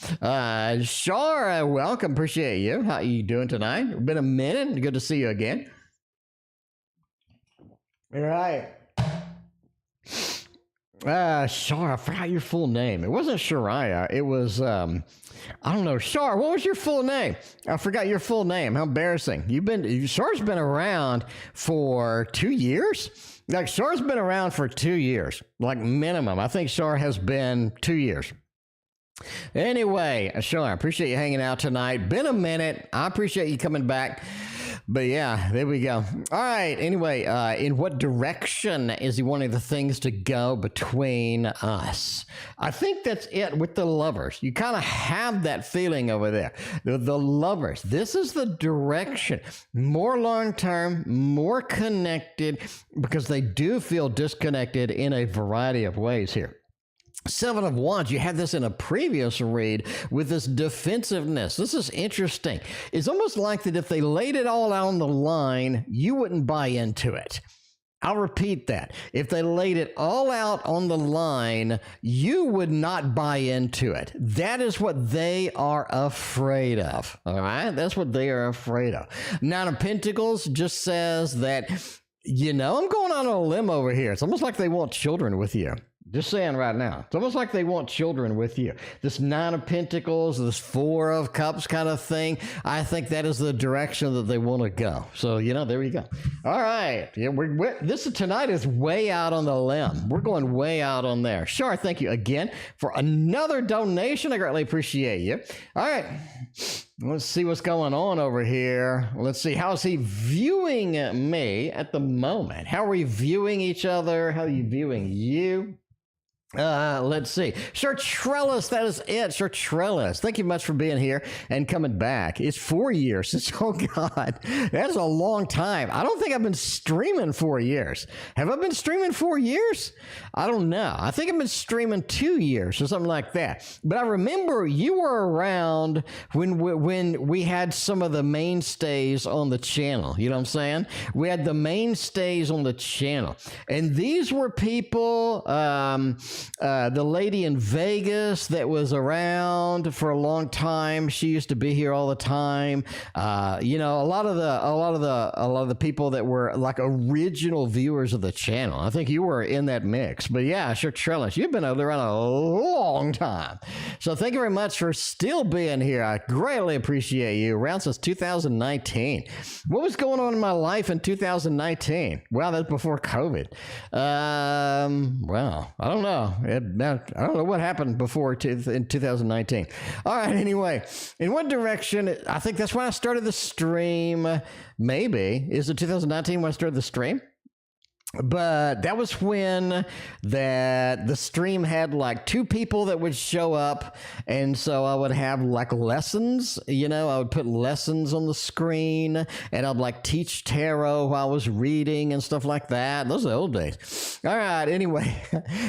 Shar, welcome. Appreciate you. How you doing tonight? Been a minute. Good to see you again. All right. Shar, I forgot your full name. It wasn't Shariah. It was, I don't know. Shar, what was your full name? I forgot your full name. How embarrassing. Shar's been around for 2 years? Like, Shar's been around for 2 years, like minimum. I think Shar has been 2 years. Anyway, Shar, I appreciate you hanging out tonight. Been a minute. I appreciate you coming back. But yeah, there we go. All right. Anyway, in what direction is he wanting the things to go between us? I think that's it with the Lovers. You kind of have that feeling over there. The Lovers. This is the direction. More long-term, more connected, because they do feel disconnected in a variety of ways here. Seven of Wands, you had this in a previous read with this defensiveness. This is interesting. It's almost like that if they laid it all out on the line, you wouldn't buy into it. I'll repeat that. If they laid it all out on the line, you would not buy into it. That is what they are afraid of. All right? That's what they are afraid of. Nine of Pentacles just says that, I'm going on a limb over here. It's almost like they want children with you. Just saying right now. It's almost like they want children with you. This Nine of Pentacles, this Four of Cups kind of thing, I think that is the direction that they want to go. So, there we go. All right. Yeah, tonight is way out on the limb. We're going way out on there. Shar, thank you again for another donation. I greatly appreciate you. All right. Let's see what's going on over here. Let's see. How's he viewing me at the moment? How are we viewing each other? How are you viewing you? Let's see. Shar Trellis, that is it. Shar Trellis. Thank you much for being here and coming back. It's 4 years. Oh, God. That is a long time. I don't think I've been streaming 4 years. Have I been streaming 4 years? I don't know. I think I've been streaming 2 years or something like that. But I remember you were around when we had some of the mainstays on the channel. You know what I'm saying? We had the mainstays on the channel. And these were people... the lady in Vegas that was around for a long time. She used to be here all the time. A lot of the people that were like original viewers of the channel. I think you were in that mix. But yeah, Shar Trellis, you've been around a long time. So thank you very much for still being here. I greatly appreciate you. Around since 2019. What was going on in my life in 2019? Well, that's before COVID. Well, I don't know. I don't know what happened before in 2019. All right, anyway, in what direction? I think that's when I started the stream. Maybe. Is it 2019 when I started the stream? But that was when the stream had like 2 people that would show up. And so I would have like lessons, I would put lessons on the screen and I'd like teach tarot while I was reading and stuff like that. Those are the old days. All right. Anyway,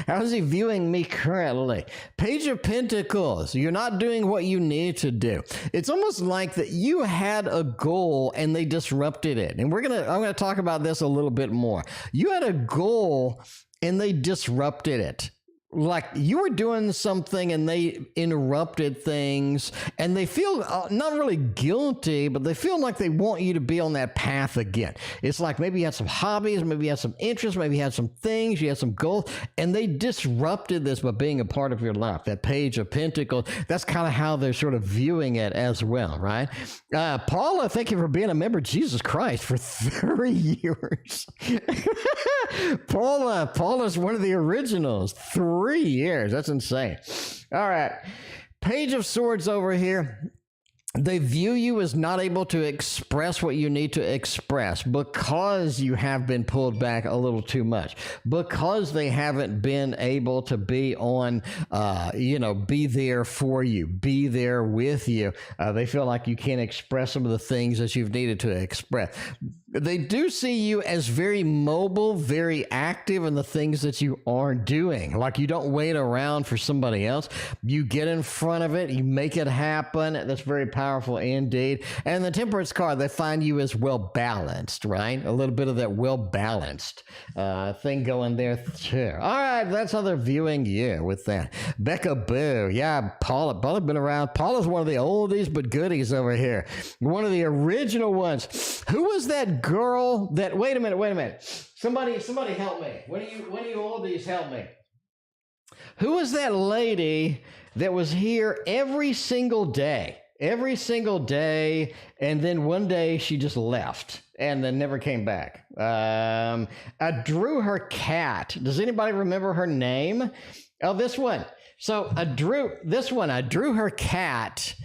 how is he viewing me currently? Page of Pentacles. You're not doing what you need to do. It's almost like that you had a goal and they disrupted it. And I'm going to talk about this a little bit more. You had a goal and they disrupted it. Like you were doing something and they interrupted things and they feel not really guilty, but they feel like they want you to be on that path again. It's like maybe you had some hobbies, maybe you had some interests, maybe you had some things, you had some goals, and they disrupted this by being a part of your life. That Page of Pentacles, that's kind of how they're sort of viewing it as well, right? Paula, thank you for being a member. Jesus Christ, for 3 years. Paula's one of the originals. 3 years. That's insane. All right. Page of Swords over here. They view you as not able to express what you need to express because you have been pulled back a little too much, because they haven't been able to be on, be there for you, be there with you. They feel like you can't express some of the things that you've needed to express. They do see you as very mobile, very active in the things that you are doing. Like you don't wait around for somebody else. You get in front of it. You make it happen. That's very powerful indeed. And the Temperance card, they find you as well balanced, right? A little bit of that well balanced thing going there too. All right, that's how they're viewing you with that. BecaBoo, yeah, Paula's been around. Paula's one of the oldies but goodies over here. One of the original ones. Who was that girl that, wait a minute. Somebody help me. When you oldies help me. Who was that lady that was here every single day, and then one day she just left and then never came back? I drew her cat. Does anybody remember her name? Oh, this one. So I drew her cat.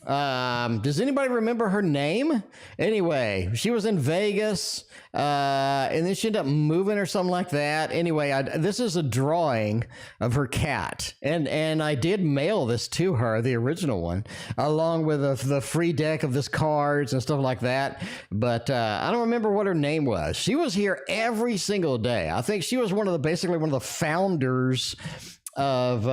Does anybody remember her name? Anyway, she was in Vegas, and then she ended up moving or something like that. Anyway, this is a drawing of her cat, and I did mail this to her, the original one, along with the free deck of this cards and stuff like that. But I don't remember what her name was. She was here every single day. I think she was basically one of the founders of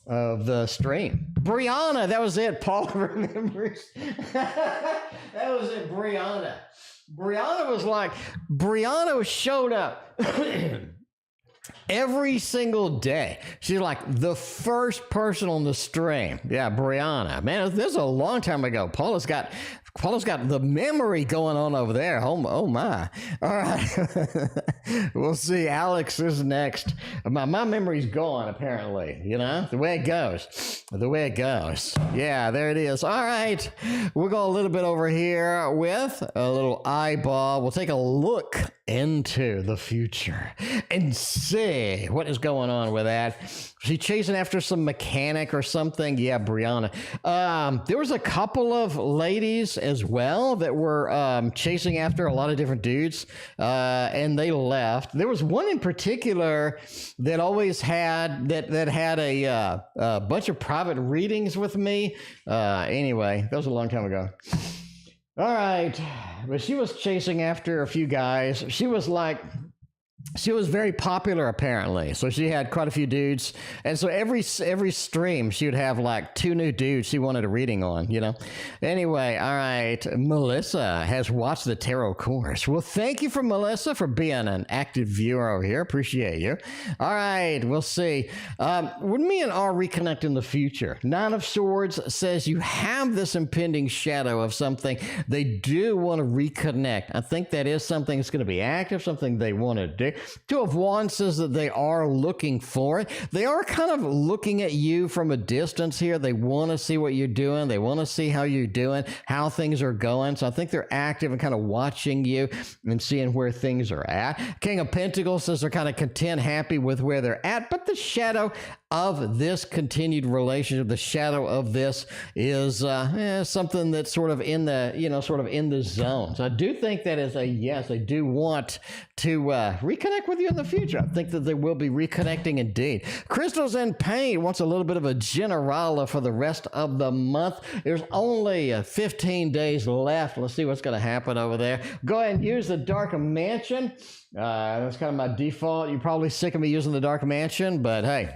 the stream. Brianna, that was it. Paul remembers. That was it, Brianna. Brianna showed up every single day. She's like the first person on the stream. Yeah, Brianna. Man, this is a long time ago. Paula's got the memory going on over there. Oh my. All right. We'll see. Alex is next. My memory's gone, apparently. The way it goes. Yeah, there it is. All right. We'll go a little bit over here with a little eyeball. We'll take a look into the future and see what is going on with that. Is he chasing after some mechanic or something? Yeah, Brianna. There was a couple of ladies as well that were chasing after a lot of different dudes, and they left. There was one in particular that always had that had a bunch of private readings with me. Anyway, that was a long time ago. All right, but she was chasing after a few guys. She was very popular, apparently. So she had quite a few dudes. And so every stream, she would have like 2 new dudes she wanted a reading on, Anyway, all right. Melissa has watched the tarot course. Well, thank you for Melissa for being an active viewer over here. Appreciate you. All right, we'll see. When me and R reconnect in the future, 9 of Swords says you have this impending shadow of something. They do want to reconnect. I think that is something that's going to be active, something they want to do. 2 of Wands says that they are looking for it. They are kind of looking at you from a distance here. They want to see what you're doing. They want to see how you're doing, how things are going. So I think they're active and kind of watching you and seeing where things are at. King of Pentacles says they're kind of content, happy with where they're at, but the shadow of this continued relationship, the shadow of this is something that's sort of in the zone. So I do think that is a yes. They do want to reconnect with you in the future. I think that they will be reconnecting indeed. Crystals and Paint wants a little bit of a generala for the rest of the month. There's only 15 days left. Let's see what's going to happen over there. Go ahead and use the Dark Mansion. That's kind of my default. You're probably sick of me using the Dark Mansion, but hey,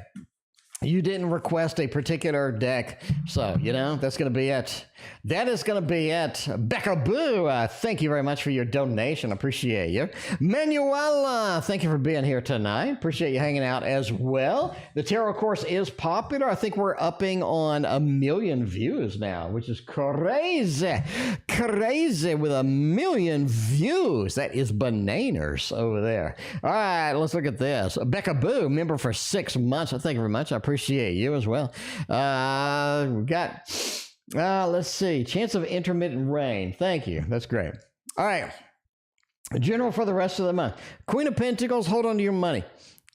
you didn't request a particular deck, so, that's going to be it. That is going to be it. BecaBoo, thank you very much for your donation. Appreciate you. Manuela, thank you for being here tonight. Appreciate you hanging out as well. The tarot course is popular. I think we're upping on 1 million views now, which is crazy. Crazy with 1 million views. That is bananas over there. All right, let's look at this. BecaBoo, member for 6 months. Thank you very much. I appreciate you as well. We got... let's see. Chance of intermittent rain. Thank you. That's great. All right. General for the rest of the month. Queen of Pentacles, hold on to your money.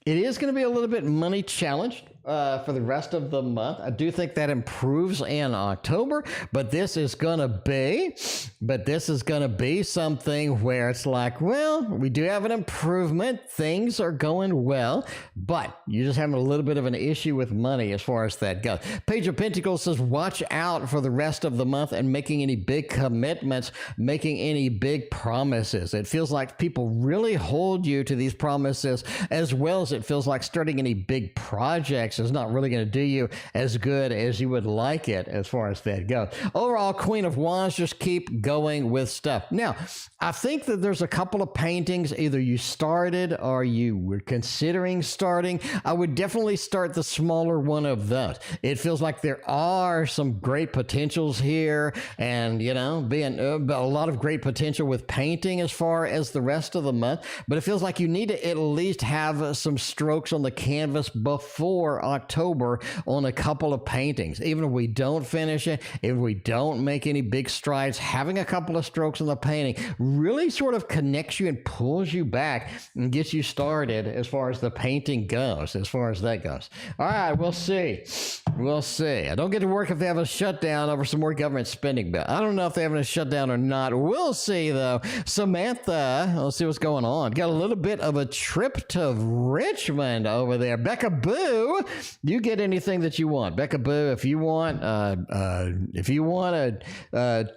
It is going to be a little bit money challenged. for the rest of the month. I do think that improves in October, but this is gonna be something where it's like, well, we do have an improvement. Things are going well, but you're just having a little bit of an issue with money as far as that goes. Page of Pentacles says, watch out for the rest of the month and making any big commitments, making any big promises. It feels like people really hold you to these promises, as well as it feels like starting any big projects is not really going to do you as good as you would like it as far as that goes. Overall, Queen of Wands, just keep going with stuff. Now, I think that there's a couple of paintings either you started or you were considering starting. I would definitely start the smaller one of those. It feels like there are some great potentials here, and, you know, being a lot of great potential with painting as far as the rest of the month, but it feels like you need to at least have some strokes on the canvas before October on a couple of paintings. Even if we don't finish it, if we don't make any big strides, having a couple of strokes on the painting really sort of connects you and pulls you back and gets you started as far as the painting goes, as far as that goes. All right, we'll see. We'll see. I don't get to work if they have a shutdown over some more government spending bill. I don't know if they have a shutdown or not. We'll see, though. Samantha, let's see what's going on. Got a little bit of a trip to Richmond over there. Becaaboo, you get anything that you want. Becaaboo, if you want,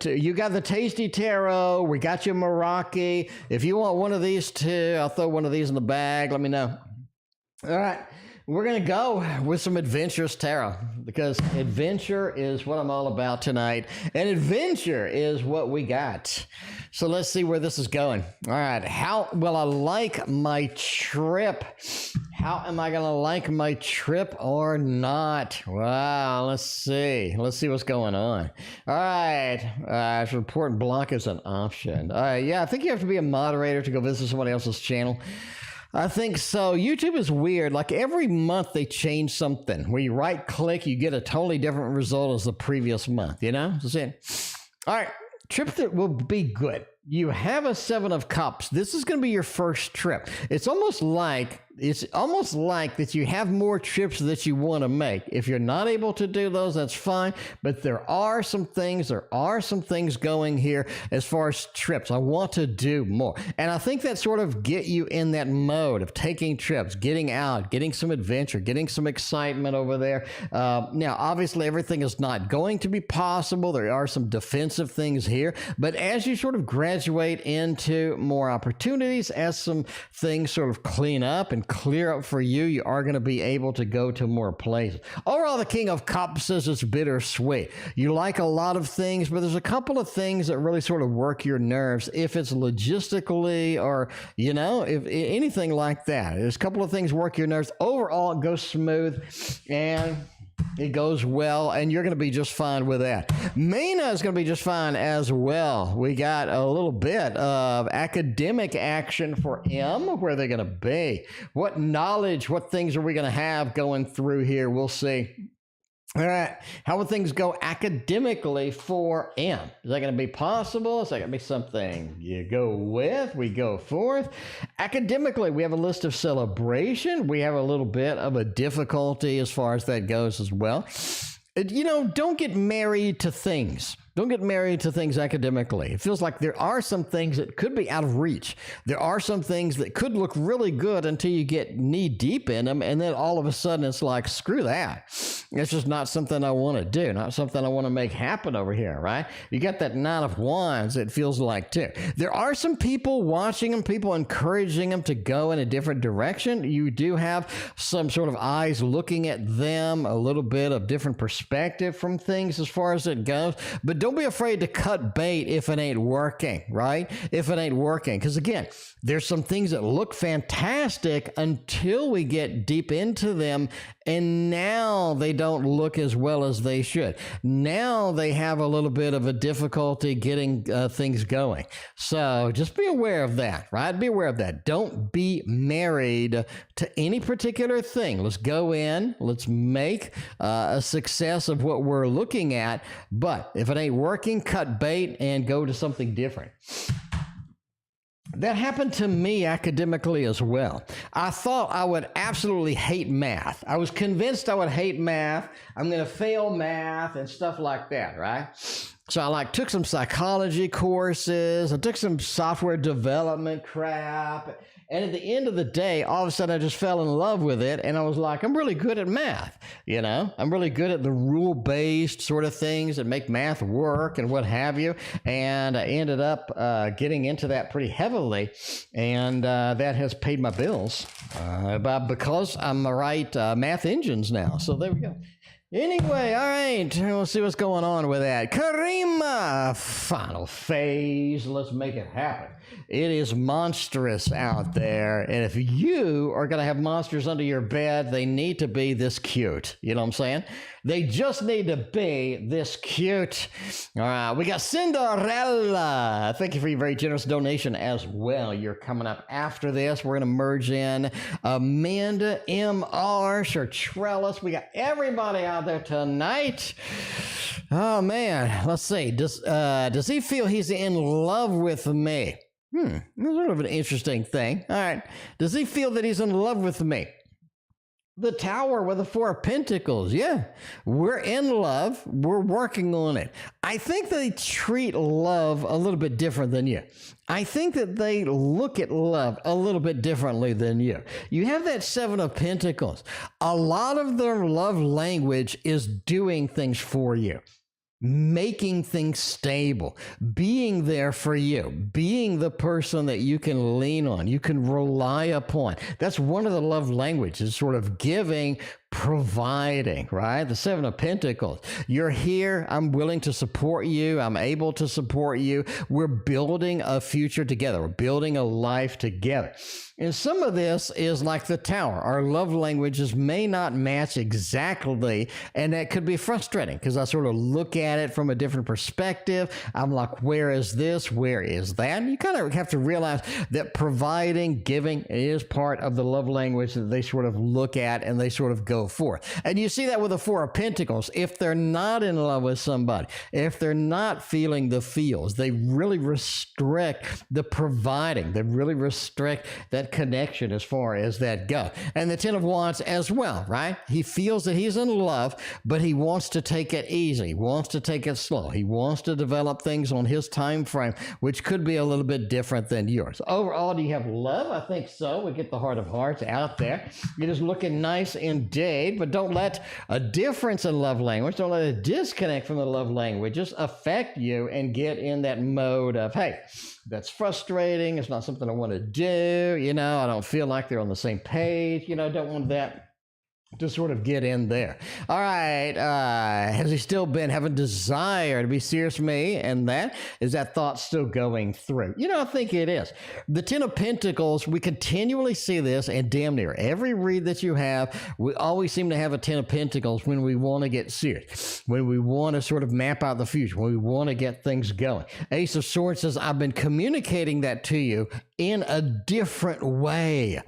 you got the Tasty Tarot. We got you Meraki. If you want one of these two, I'll throw one of these in the bag. Let me know. All right. We're going to go with some adventurous tarot, because adventure is what I'm all about tonight, and adventure is what we got. So let's see where this is going. All right. How will I like my trip? How am I going to like my trip or not? Wow. Let's see. Let's see what's going on. All right. Report block is an option. All right. Yeah, I think you have to be a moderator to go visit somebody else's channel. I think so. YouTube is weird. Like every month they change something. Where you right click, you get a totally different result as the previous month, you know? That's it. All right. Trip that will be good. You have a 7 of Cups. This is going to be your first trip. It's almost like that you have more trips that you want to make. If you're not able to do those, that's fine. But there are some things going here as far as trips. I want to do more. And I think that sort of get you in that mode of taking trips, getting out, getting some adventure, getting some excitement over there. Now, obviously, everything is not going to be possible. There are some defensive things here. But as you sort of graduate into more opportunities, as some things sort of clean up and clear up for you, you are going to be able to go to more places. Overall, the King of Cups says it's bittersweet. You like a lot of things, but there's a couple of things that really sort of work your nerves, if it's logistically or, you know, if anything like that. There's a couple of things work your nerves. Overall, it goes smooth and it goes well, and you're going to be just fine with that. Mina is going to be just fine as well. We got a little bit of academic action for M. Where are they going to be? What knowledge, what things are we going to have going through here? We'll see. All right. How will things go academically for M? Is that going to be possible? Is that going to be something you go with? We go forth. Academically, we have a list of celebration. We have a little bit of a difficulty as far as that goes as well. You know, don't get married to things. Don't get married to things academically. It feels like there are some things that could be out of reach. There are some things that could look really good until you get knee deep in them, and then all of a sudden it's like, screw that. It's just not something I want to do, not something I want to make happen over here, right? You got that 9 of Wands, it feels like, too. There are some people watching them, people encouraging them to go in a different direction. You do have some sort of eyes looking at them, a little bit of different perspective from things as far as it goes, but don't be afraid to cut bait if it ain't working, right? If it ain't working. Because again, there's some things that look fantastic until we get deep into them, and now they don't look as well as they should. Now they have a little bit of a difficulty getting things going. So just be aware of that, right? Be aware of that. Don't be married to any particular thing. Let's go in, let's make a success of what we're looking at, but if it ain't working, cut bait and go to something different. That happened to me academically as well. I thought I would absolutely hate math. I was convinced I would hate math. I'm going to fail math and stuff like that, right? So I took some psychology courses. I took some software development crap. And at the end of the day, all of a sudden I just fell in love with it. And I was like, I'm really good at math. You know, I'm really good at the rule-based sort of things that make math work and what have you. And I ended up getting into that pretty heavily. And that has paid my bills because I'm the right math engines now. So there we go. Anyway, all right, we'll see what's going on with that. Karima, final phase. Let's make it happen. It is monstrous out there, and if you are going to have monsters under your bed, they need to be this cute. You know what I'm saying? They just need to be this cute. All right, we got Cinderella. Thank you for your very generous donation as well. You're coming up after this. We're going to merge in Amanda, M.R., Shartrellis. We got everybody out there tonight. Oh, man. Let's see. Does he feel he's in love with me? That's sort of an interesting thing. All right. Does he feel that he's in love with me? The Tower with the Four of Pentacles. Yeah, we're in love. We're working on it. I think they treat love a little bit different than you. I think that they look at love a little bit differently than you. You have that Seven of Pentacles. A lot of their love language is doing things for you, making things stable, being there for you, being the person that you can lean on, you can rely upon. That's one of the love languages, sort of giving, providing, right? The Seven of Pentacles. You're here. I'm willing to support you. I'm able to support you. We're building a future together. We're building a life together. And some of this is like the Tower. Our love languages may not match exactly, and that could be frustrating because I sort of look at it from a different perspective. I'm like, where is this? Where is that? And you kind of have to realize that providing, giving is part of the love language that they sort of look at and they sort of go for. And you see that with the Four of Pentacles. If they're not in love with somebody, if they're not feeling the feels, they really restrict the providing. They really restrict that connection as far as that go. And the Ten of Wands as well, right? He feels that he's in love, but he wants to take it easy. He wants to take it slow. He wants to develop things on his time frame, which could be a little bit different than yours. Overall, do you have love? I think so. We get the Heart of Hearts out there. It is looking nice indeed, but don't let a difference in love language, don't let a disconnect from the love languages affect you and get in that mode of, hey, that's frustrating. It's not something I want to do. You know, I don't feel like they're on the same page. You know, I don't want that to sort of get in there. All right. Has he still been having desire to be serious with me? And that is that thought still going through? You know, I think it is. The Ten of Pentacles, we continually see this, and damn near every read that you have, we always seem to have a Ten of Pentacles when we want to get serious, when we want to sort of map out the future, when we want to get things going. Ace of Swords says, I've been communicating that to you in a different way.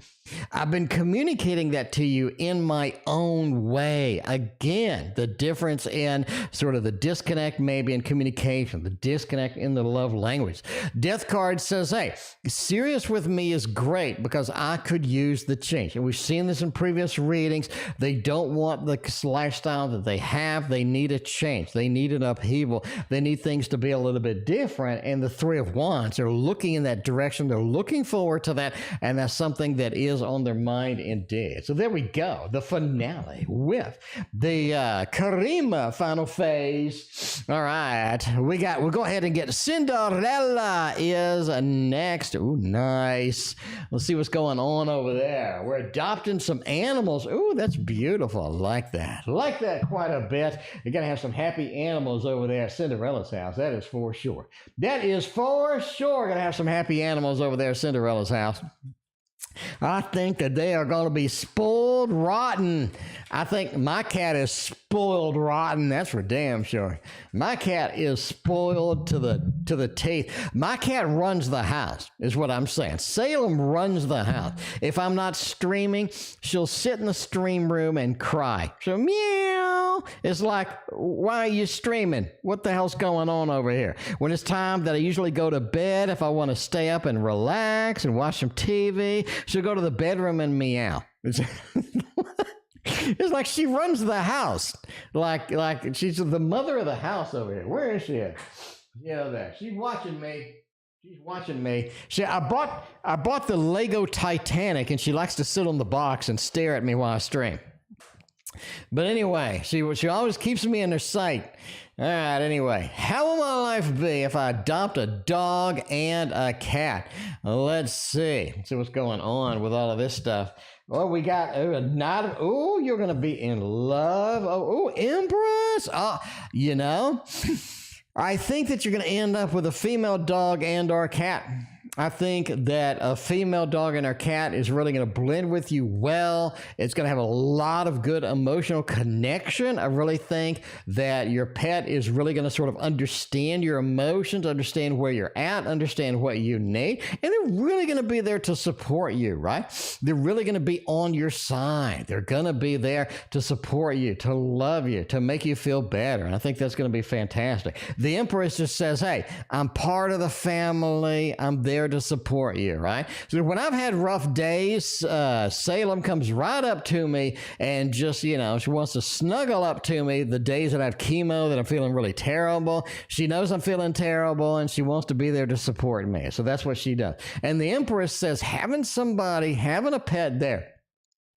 I've been communicating that to you in my own way. Again, the difference in sort of the disconnect maybe in communication, the disconnect in the love language. Death card says, hey, serious with me is great because I could use the change. And we've seen this in previous readings. They don't want the lifestyle that they have. They need a change. They need an upheaval. They need things to be a little bit different. And the Three of Wands, they're looking in that direction. They're looking forward to that. And that's something that is on their mind indeed. So there we go. The finale with the Karima final phase. All right. We'll go ahead and get Cinderella is next. Ooh, nice. Let's see what's going on over there. We're adopting some animals. Ooh, that's beautiful. I like that. I like that quite a bit. You're going to have some happy animals over there at Cinderella's house. That is for sure. That is for sure. Going to have some happy animals over there at Cinderella's house. I think that they are going to be spoiled rotten. I think my cat is spoiled rotten. That's for damn sure. My cat is spoiled to the teeth. My cat runs the house, is what I'm saying. Salem runs the house. If I'm not streaming, she'll sit in the stream room and cry. She'll meow. It's like, why are you streaming? What the hell's going on over here? When it's time that I usually go to bed, if I want to stay up and relax and watch some TV, she'll go to the bedroom and meow. It's like she runs the house. Like she's the mother of the house over here. Where is she at? Yeah, there. She's watching me. She's watching me. I bought the Lego Titanic, and she likes to sit on the box and stare at me while I stream. But anyway, she always keeps me in her sight. All right, anyway, how will my life be if I adopt a dog and a cat? Let's see. Let's see what's going on with all of this stuff. Oh, we got you're going to be in love. Oh, Empress. You know, I think that you're going to end up with a female dog and or cat. I think that a female dog and her cat is really going to blend with you well. It's going to have a lot of good emotional connection. I really think that your pet is really going to sort of understand your emotions, understand where you're at, understand what you need, and they're really going to be there to support you, right? They're really going to be on your side. They're going to be there to support you, to love you, to make you feel better. And I think that's going to be fantastic. The Empress just says, hey, I'm part of the family. I'm there to support you, right? So when I've had rough days, Salem comes right up to me and just, she wants to snuggle up to me the days that I have chemo, that I'm feeling really terrible. She knows I'm feeling terrible, and she wants to be there to support me. So that's what she does. And the Empress says having a pet there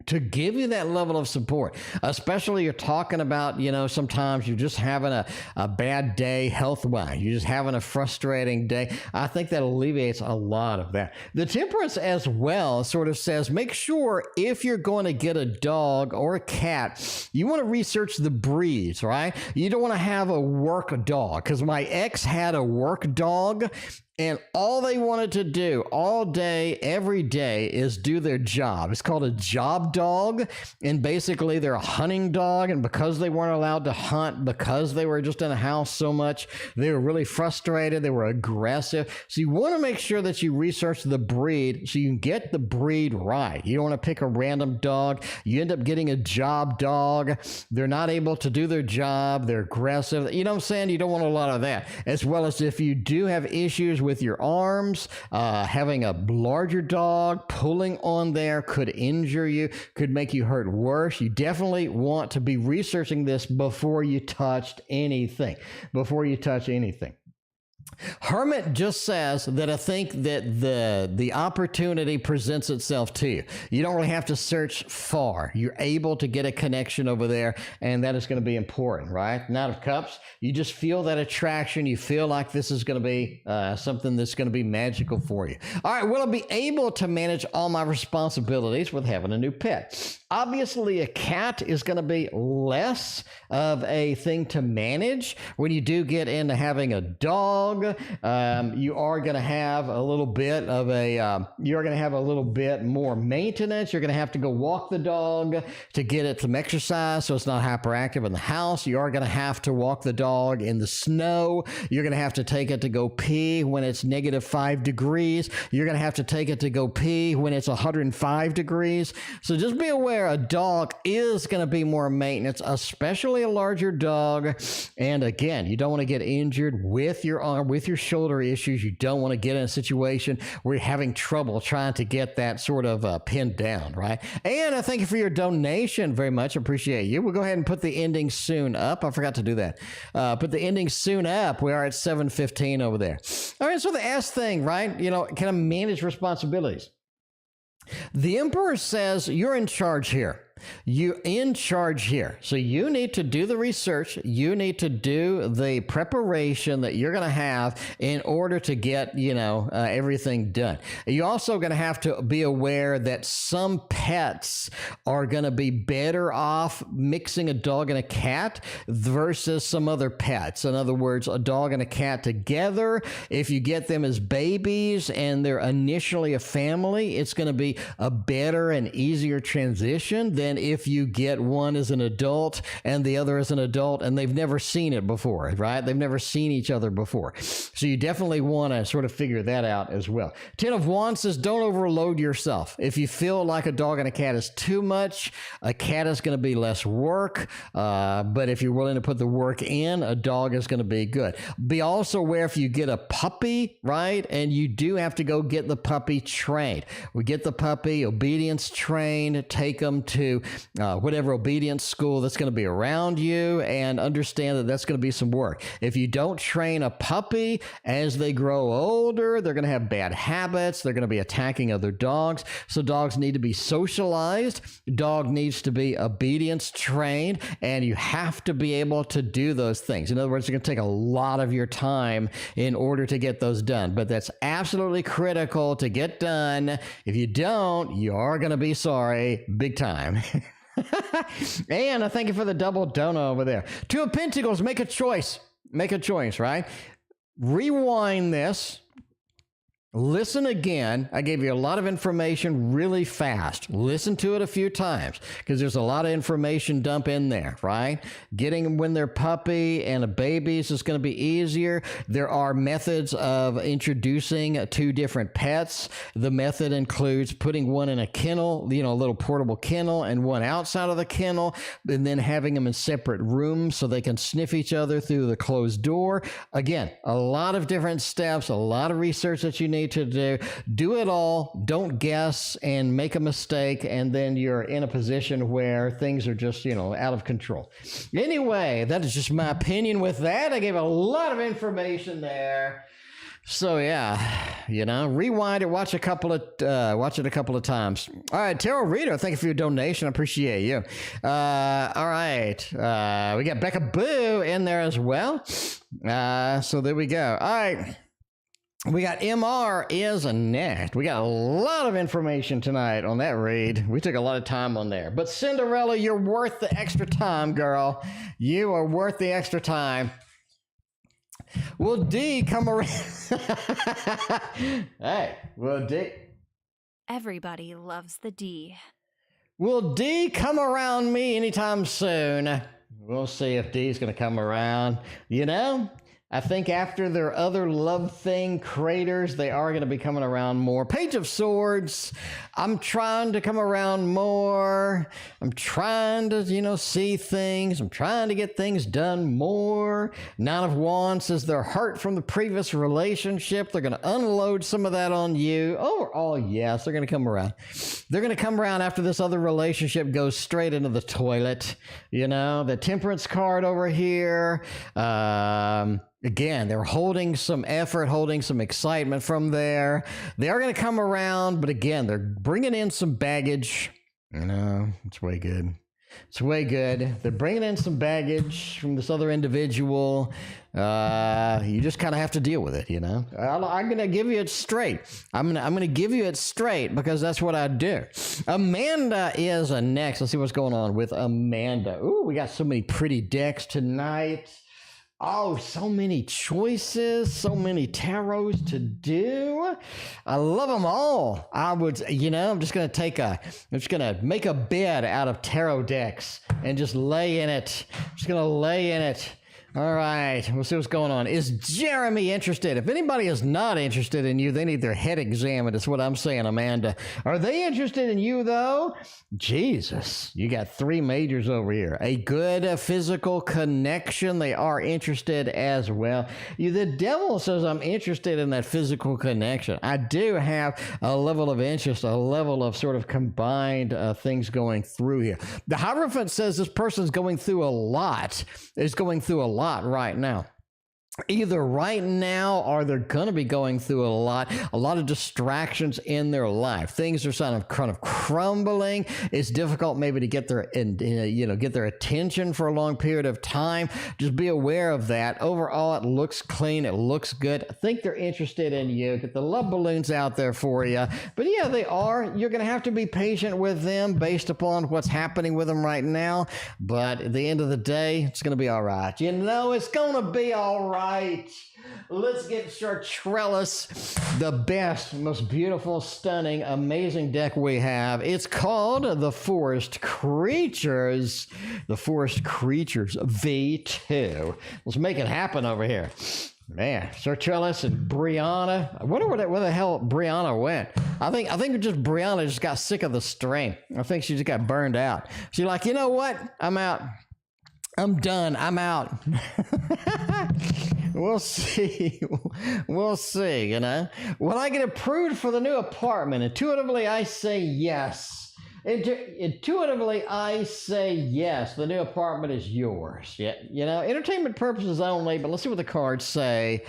to give you that level of support, especially you're talking about, sometimes you're just having a bad day health-wise. You're just having a frustrating day. I think that alleviates a lot of that. The Temperance as well sort of says, make sure if you're going to get a dog or a cat, you want to research the breeds, right? You don't want to have a work dog, because my ex had a work dog, and all they wanted to do all day, every day, is do their job. It's called a job dog, and basically they're a hunting dog, and because they weren't allowed to hunt, because they were just in the house so much, they were really frustrated, they were aggressive. So you want to make sure that you research the breed so you can get the breed right. You don't want to pick a random dog. You end up getting a job dog. They're not able to do their job. They're aggressive. You know what I'm saying? You don't want a lot of that. As well as if you do have issues with your arms, having a larger dog pulling on there could injure you, could make you hurt worse. You definitely want to be researching this before you touch anything. Hermit just says that I think that the opportunity presents itself to you. You don't really have to search far. You're able to get a connection over there, and that is going to be important, right? Knight of Cups, you just feel that attraction. You feel like this is going to be something that's going to be magical for you. All right, will I be able to manage all my responsibilities with having a new pet? Obviously, a cat is going to be less of a thing to manage. When you do get into having a dog, you are going to have a little bit of more maintenance. You're going to have to go walk the dog to get it some exercise so it's not hyperactive in the house. You are going to have to walk the dog in the snow. You're going to have to take it to go pee when it's -5 degrees. You're going to have to take it to go pee when it's 105 degrees. So just be aware, a dog is going to be more maintenance, especially a larger dog. And again, you don't want to get injured with your arm, with your shoulder issues. You don't want to get in a situation where you're having trouble trying to get that sort of pinned down, right? And I thank you for your donation. Very much appreciate you. We'll go ahead and put the ending soon up. I forgot to do that. Put the ending soon up. We are at 7:15 over there. All right, so the S thing, right? Can I manage responsibilities? The Emperor says you're in charge here. you're in charge here. So you need to do the research. You need to do the preparation that you're going to have in order to get, everything done. You're also going to have to be aware that some pets are going to be better off mixing a dog and a cat versus some other pets. In other words, a dog and a cat together, if you get them as babies and they're initially a family, it's going to be a better and easier transition than if you get one as an adult and the other as an adult and they've never seen it before, right? They've never seen each other before. So you definitely want to sort of figure that out as well. 10 of Wands says don't overload yourself. If you feel like a dog and a cat is too much, a cat is going to be less work. But if you're willing to put the work in, a dog is going to be good. Be also aware if you get a puppy, right? And you do have to go get the puppy trained. We get the puppy obedience trained, take them to whatever obedience school that's going to be around you, and understand that that's going to be some work. If you don't train a puppy as they grow older, they're going to have bad habits. They're going to be attacking other dogs. So dogs need to be socialized. Dog needs to be obedience trained, and you have to be able to do those things. In other words, it's going to take a lot of your time in order to get those done, but that's absolutely critical to get done. If you don't, you are going to be sorry big time. And I thank you for the double dono over there. 2 of Pentacles, make a choice. Make a choice, right? Rewind this. Listen again. I gave you a lot of information really fast. Listen to it a few times because there's a lot of information dump in there, right? Getting them when they're puppy and a babies is going to be easier. There are methods of introducing 2 different pets. The method includes putting one in a kennel, a little portable kennel, and one outside of the kennel, and then having them in separate rooms so they can sniff each other through the closed door. Again, a lot of different steps, a lot of research that you need to do it all. Don't guess and make a mistake, and then you're in a position where things are just out of control. Anyway, that is just my opinion with that. I gave a lot of information there. So yeah, rewind it, watch it a couple of times. All right, Tarot Reader, thank you for your donation. I appreciate you. All right, we got BecaBoo in there as well. So there we go. All right. We got MR is next. We got a lot of information tonight on that read. We took a lot of time on there. But Cinderella, you're worth the extra time, girl. You are worth the extra time. Will D come around? Hey, will D? Everybody loves the D. Will D come around me anytime soon? We'll see if D's going to come around. I think after their other love thing craters, they are going to be coming around more. Page of Swords, I'm trying to come around more. I'm trying to, see things. I'm trying to get things done more. 9 of Wands says they're hurt from the previous relationship. They're going to unload some of that on you. Oh, yes, they're going to come around. They're going to come around after this other relationship goes straight into the toilet. The Temperance card over here. Again, they're holding some effort, holding some excitement from there. They are going to come around, but again, they're bringing in some baggage. It's way good. It's way good. They're bringing in some baggage from this other individual. You just kind of have to deal with it, I'm going to give you it straight. I'm going to give you it straight because that's what I do. Amanda is next. Let's see what's going on with Amanda. Ooh, we got so many pretty decks tonight. Oh, so many choices, so many tarots to do. I love them all. I'm just going to make a bed out of tarot decks and just lay in it. I'm just going to lay in it. All right, we'll see what's going on. Is Jeremy interested? If anybody is not interested in you, they need their head examined. That's what I'm saying, Amanda. Are they interested in you, though? Jesus, you got 3 majors over here. A good physical connection. They are interested as well. The devil says I'm interested in that physical connection. I do have a level of interest, a level of sort of combined things going through here. The Hierophant says this person's going through a lot. Is going through a lot right now. either right now or they're going to be going through a lot of distractions in their life. Things are kind of crumbling. It's difficult maybe to get their get their attention for a long period of time. Just be aware of that. Overall, it looks clean. It looks good. I think they're interested in you. Get the love balloons out there for you. But yeah, they are. You're going to have to be patient with them based upon what's happening with them right now. But at the end of the day, it's going to be all right. You know, it's going to be all right. Let's get Chartrellis, the best, most beautiful, stunning, amazing deck we have. It's called the Forest Creatures. The Forest Creatures V2. Let's make it happen over here. Man, Chartrellis and Brianna. I wonder where the hell Brianna went. I think Brianna just got sick of the strain. I think she just got burned out. She's like, you know what? I'm out. I'm done. I'm out. We'll see. We'll see, you know. Will I get approved for the new apartment? Intuitively, I say yes. Intuitively, I say yes. The new apartment is yours. Yeah, you know, entertainment purposes only, but let's see what the cards say.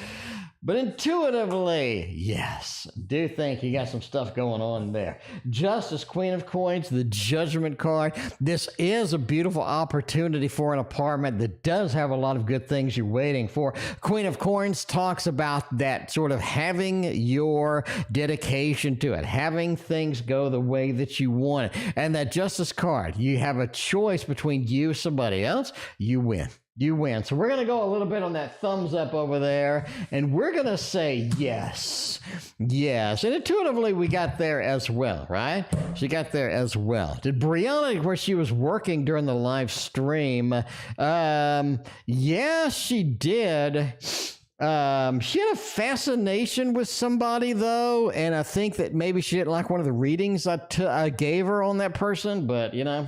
But intuitively, yes, I do think you got some stuff going on there. Justice, Queen of Coins, the Judgment card. This is a beautiful opportunity for an apartment that does have a lot of good things you're waiting for. Queen of Coins talks about that sort of having your dedication to it, having things go the way that you want it. And that Justice card, you have a choice between you and somebody else, you win. You win. So we're going to go a little bit on that thumbs up over there, and we're going to say yes. Yes. And intuitively, we got there as well, right? She got there as well. Did Brianna, where she was working during the live stream, yeah, she did. She had a fascination with somebody, though, and I think that maybe she didn't like one of the readings I gave her on that person, but, you know,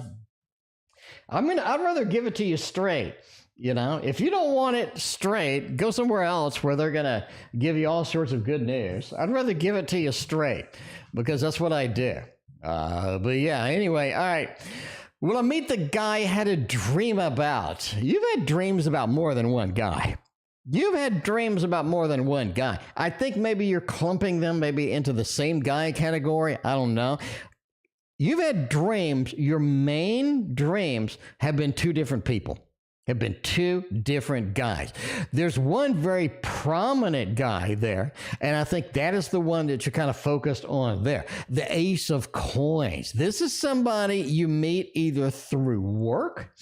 I'd rather give it to you straight. You know, if you don't want it straight, go somewhere else where they're going to give you all sorts of good news. I'd rather give it to you straight because that's what I do. But yeah, anyway, all right. Will I meet the guy I had a dream about? You've had dreams about more than one guy. You've had dreams about more than one guy. I think maybe you're clumping them maybe into the same guy category. I don't know. You've had dreams. Your main dreams have been two different people. Have been two different guys. There's one very prominent guy there, and I think that is the one that you're kind of focused on there. The Ace of Coins. This is somebody you meet either through work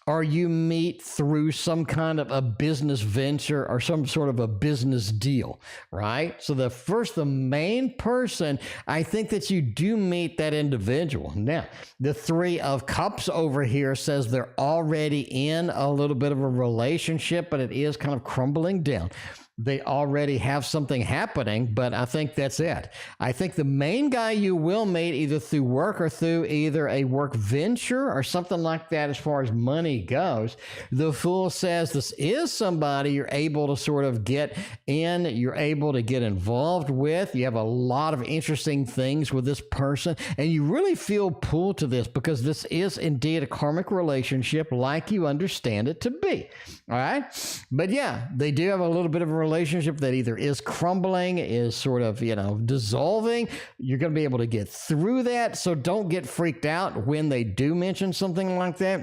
or you meet through some kind of a business venture or some sort of a business deal, right? So the main person, I think that you do meet that individual. Now, the Three of Cups over here says they're already in a little bit of a relationship, but it is kind of crumbling down. They already have something happening, but I think that's it. I think the main guy you will meet either through work or through either a work venture or something like that as far as money goes. The Fool says this is somebody you're able to sort of get in, you're able to get involved with. You have a lot of interesting things with this person, and you really feel pulled to this because this is indeed a karmic relationship like you understand it to be. All right? But yeah, they do have a little bit of a relationship that either is crumbling, is sort of, you know, dissolving. You're going to be able to get through that. So don't get freaked out when they do mention something like that.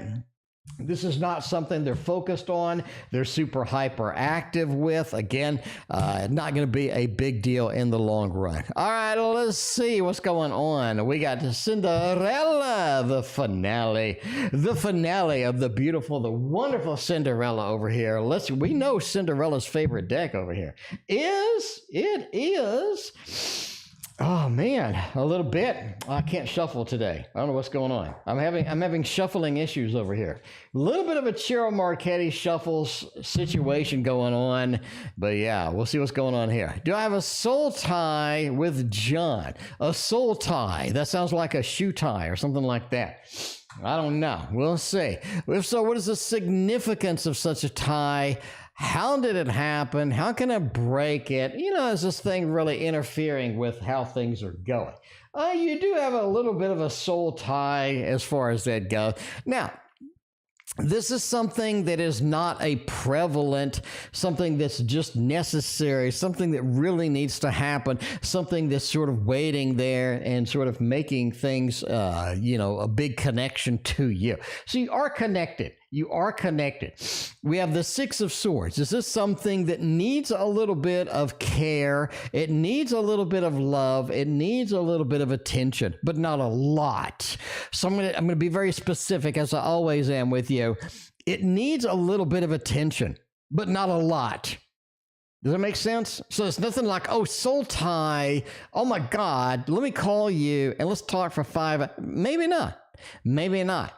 This is not something they're focused on. They're super hyperactive with. Again, not going to be a big deal in the long run. All right, let's see what's going on. We got Cinderella, the finale of the beautiful, the wonderful Cinderella over here. We know Cinderella's favorite deck over here is. Oh man, a little bit. I can't shuffle today. I don't know what's going on. I'm having shuffling issues over here. A little bit of a Cheryl Marchetti shuffles situation going on, but yeah, we'll see what's going on here. Do I have a soul tie with John? A soul tie. That sounds like a shoe tie or something like that. I don't know. We'll see. If so, what is the significance of such a tie? How did it happen? How can I break it? You know, is this thing really interfering with how things are going? You do have a little bit of a soul tie as far as that goes. Now, This is something that is not a prevalent, something that's just necessary, something that really needs to happen, something that's sort of waiting there and sort of making things, a big connection to you. So you are connected. You are connected. We have the Six of Swords. This is something that needs a little bit of care. It needs a little bit of love. It needs a little bit of attention, but not a lot. So I'm going to be very specific, as I always am with you. It needs a little bit of attention, but not a lot. Does that make sense? So it's nothing like, oh, soul tie. Oh my God, let me call you and let's talk for 5. Maybe not. Maybe not.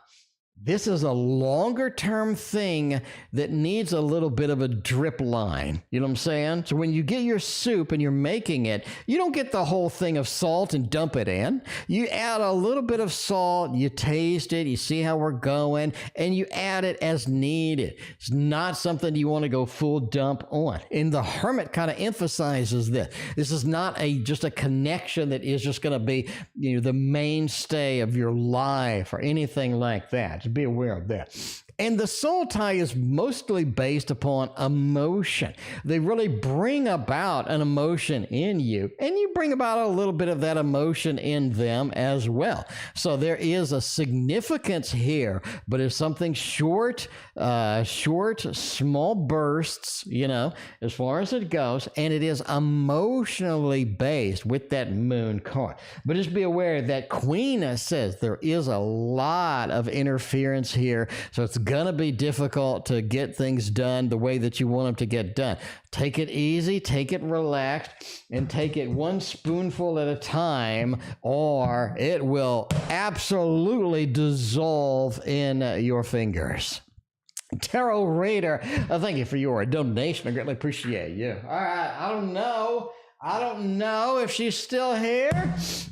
This is a longer term thing that needs a little bit of a drip line. You know what I'm saying? So when you get your soup and you're making it, you don't get the whole thing of salt and dump it in. You add a little bit of salt, you taste it, you see how we're going, and you add it as needed. It's not something you want to go full dump on. And the Hermit kind of emphasizes this. This is not just a connection that is just going to be, the mainstay of your life or anything like that. Just be aware of that. And the soul tie is mostly based upon emotion. They really bring about an emotion in you, and you bring about a little bit of that emotion in them as well. So there is a significance here, but it's something short, small bursts, as far as it goes, and it is emotionally based with that moon card. But just be aware that Queen says there is a lot of interference here, so it's going to be difficult to get things done the way that you want them to get done. Take it easy, take it relaxed, and take it one spoonful at a time, or it will absolutely dissolve in your fingers. Tarot Reader, thank you for your donation. I greatly appreciate you. All right, I don't know if she's still here,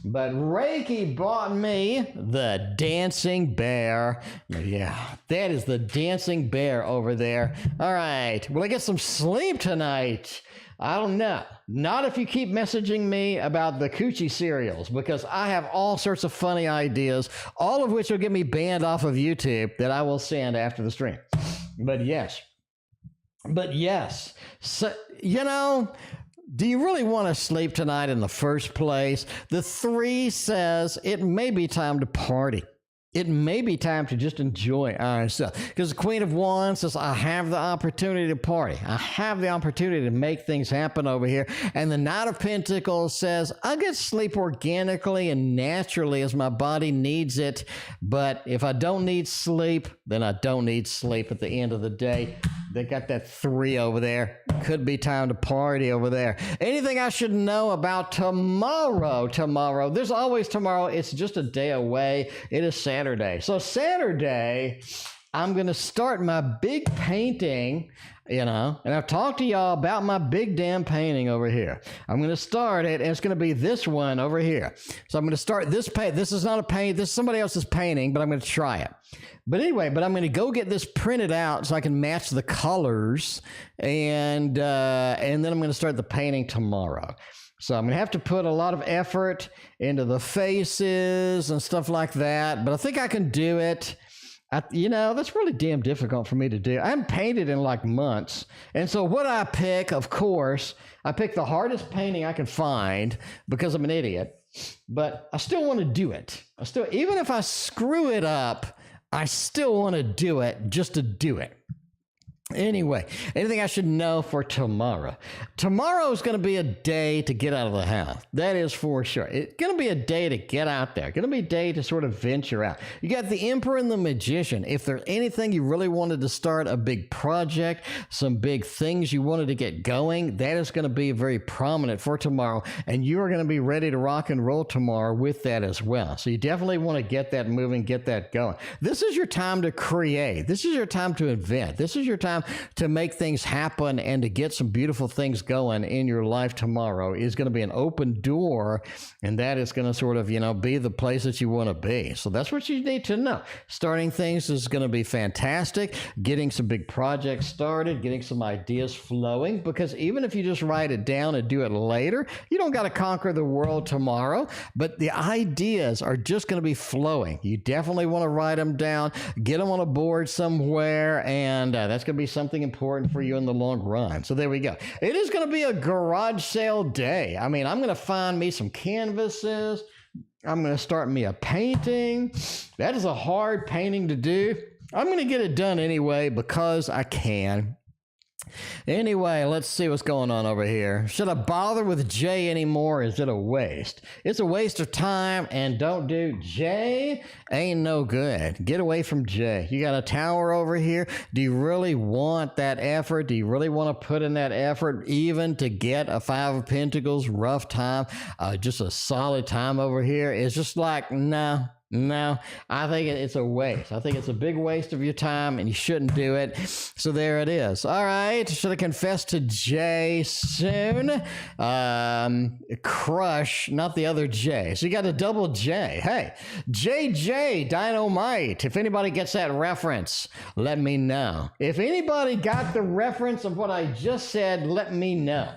but Reiki bought me the dancing bear. Yeah, that is the dancing bear over there. All right, will I get some sleep tonight? I don't know. Not if you keep messaging me about the coochie cereals, because I have all sorts of funny ideas, all of which will get me banned off of YouTube that I will send after the stream. But yes. So, do you really want to sleep tonight in the first place? The 3 says it may be time to party. It may be time to just enjoy ourselves. Because the Queen of Wands says, I have the opportunity to party. I have the opportunity to make things happen over here. And the Knight of Pentacles says, I get sleep organically and naturally as my body needs it. But if I don't need sleep, then I don't need sleep at the end of the day. They got that 3 over there. Could be time to party over there. Anything I should know about tomorrow? There's always tomorrow. It's just a day away. It is Saturday. So Saturday, I'm going to start my big painting, and I've talked to y'all about my big damn painting over here. I'm going to start it, and it's going to be this one over here. So I'm going to start this paint. This is not a paint. This is somebody else's painting, but I'm going to try it. But anyway, I'm going to go get this printed out so I can match the colors, and then I'm going to start the painting tomorrow. So I'm going to have to put a lot of effort into the faces and stuff like that, but I think I can do it. That's really damn difficult for me to do. I haven't painted in like months. And so what I pick, of course, I pick the hardest painting I can find because I'm an idiot, but I still want to do it. Even if I screw it up, I still want to do it just to do it. Anyway, anything I should know for tomorrow? Tomorrow is going to be a day to get out of the house. That is for sure. It's going to be a day to get out there. It's going to be a day to sort of venture out. You got the Emperor and the Magician. If there's anything you really wanted to start, a big project, some big things you wanted to get going, that is going to be very prominent for tomorrow. And you are going to be ready to rock and roll tomorrow with that as well. So you definitely want to get that moving, get that going. This is your time to create. This is your time to invent. This is your time time to make things happen and to get some beautiful things going in your life tomorrow is going to be an open door, and that is going to sort of, be the place that you want to be. So that's what you need to know. Starting things is going to be fantastic. Getting some big projects started, getting some ideas flowing, because even if you just write it down and do it later, you don't got to conquer the world tomorrow, but the ideas are just going to be flowing. You definitely want to write them down, get them on a board somewhere, and that's going to be something important for you in the long run. So there we go. It is going to be a garage sale day. I mean, I'm going to find me some canvases. I'm going to start me a painting. That is a hard painting to do. I'm going to get it done anyway because I can. Anyway, let's see what's going on over here. Should I bother with Jay anymore? Is it a waste? It's a waste of time, and don't do Jay. Ain't no good. Get away from Jay. You got a tower over here. Do you really want that effort? Do you really want to put in that effort even to get a Five of Pentacles? Rough time. Just a solid time over here. It's just like, no, I think it's a waste. I think it's a big waste of your time, and you shouldn't do it. So there it is. All right. Should I confess to Jay soon? Crush, not the other J. So you got a double J. Hey, JJ Dynamite. If anybody gets that reference, let me know. If anybody got the reference of what I just said, let me know.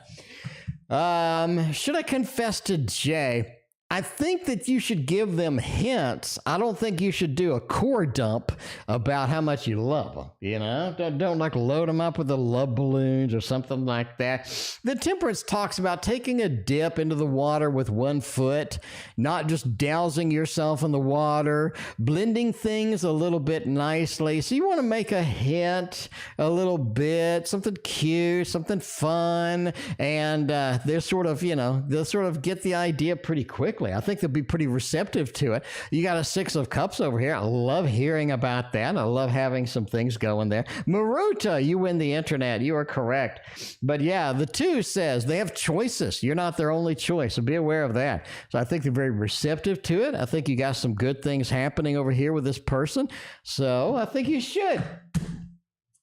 Should I confess to Jay? I think that you should give them hints. I don't think you should do a core dump about how much you love them, Don't like load them up with the love balloons or something like that. The Temperance talks about taking a dip into the water with 1 foot, not just dousing yourself in the water, blending things a little bit nicely. So you want to make a hint a little bit, something cute, something fun, and they'll sort of get the idea pretty quickly. I think they'll be pretty receptive to it. You got a 6 of Cups over here. I love hearing about that. I love having some things going there. Maruta, you win the internet. You are correct. But yeah, the 2 says they have choices. You're not their only choice, so be aware of that. So I think they're very receptive to it. I think you got some good things happening over here with this person. So I think you should.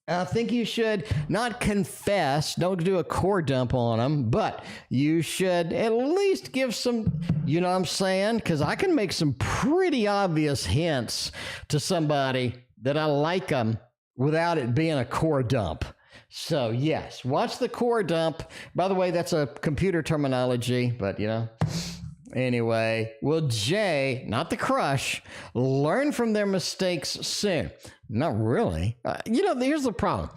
I think you should not confess, don't do a core dump on them, but you should at least give some, you know what I'm saying? Because I can make some pretty obvious hints to somebody that I like them without it being a core dump. So yes, watch the core dump. By the way, that's a computer terminology, but anyway, will Jay, not the crush, learn from their mistakes soon? Not really. Here's the problem.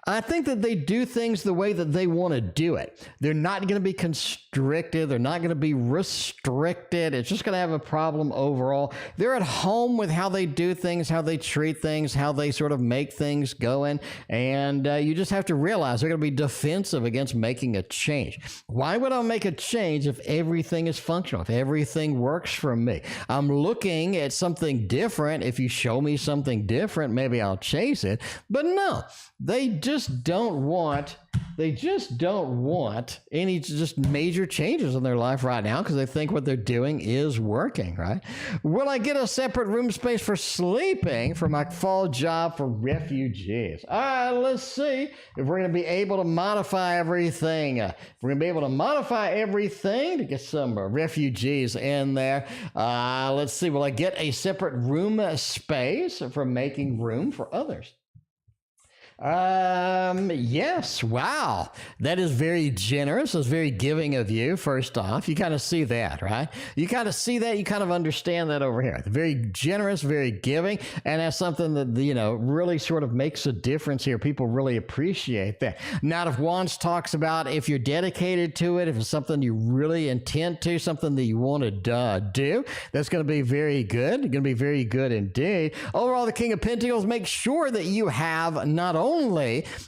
I think that they do things the way that they want to do it. They're not going to be constricted. They're not going to be restricted. It's just going to have a problem overall. They're at home with how they do things, how they treat things, how they sort of make things going. And you just have to realize they're going to be defensive against making a change. Why would I make a change if everything is functional, if everything works for me? I'm looking at something different. If you show me something different, maybe I'll chase it. But no, they just don't want any just major changes in their life right now because they think what they're doing is working, right? Will I get a separate room space for sleeping for my fall job for refugees? All right, let's see if we're going to be able to modify everything. If we're going to be able to modify everything to get some refugees in there. Let's see, will I get a separate room space for making room for others? Yes. Wow. That is very generous. That's very giving of you. First off, you kind of see that, right? You kind of see that. You kind of understand that over here. Very generous, very giving. And that's something that, really sort of makes a difference here. People really appreciate that. Knight of Wands talks about if you're dedicated to it, if it's something you really intend to, something that you want to do, that's going to be very good. Going to be very good indeed. Overall, the King of Pentacles, make sure that you have not only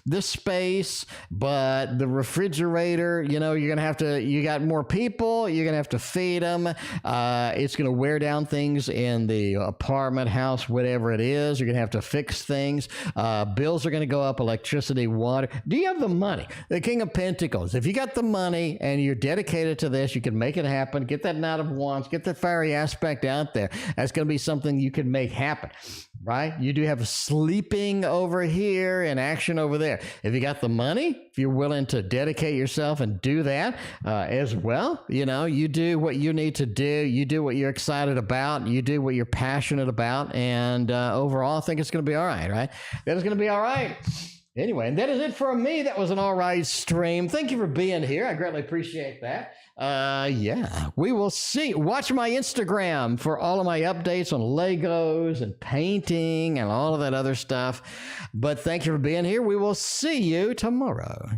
the space, but the refrigerator. You're going to have to, you got more people, you're going to have to feed them. It's going to wear down things in the apartment, house, whatever it is. You're going to have to fix things. Bills are going to go up, electricity, water. Do you have the money? The King of Pentacles. If you got the money and you're dedicated to this, you can make it happen. Get that Knight of Wands, get that fiery aspect out there. That's going to be something you can make happen. right? You do have sleeping over here and action over there. If you got the money, if you're willing to dedicate yourself and do that as well, you know, you do what you need to do. You do what you're excited about. You do what you're passionate about. And overall, I think it's going to be all right, right? That is going to be all right. Anyway, and that is it for me. That was an all right stream. Thank you for being here. I greatly appreciate that. Yeah, we will see. Watch my Instagram for all of my updates on Legos and painting and all of that other stuff. But thank you for being here. We will see you tomorrow.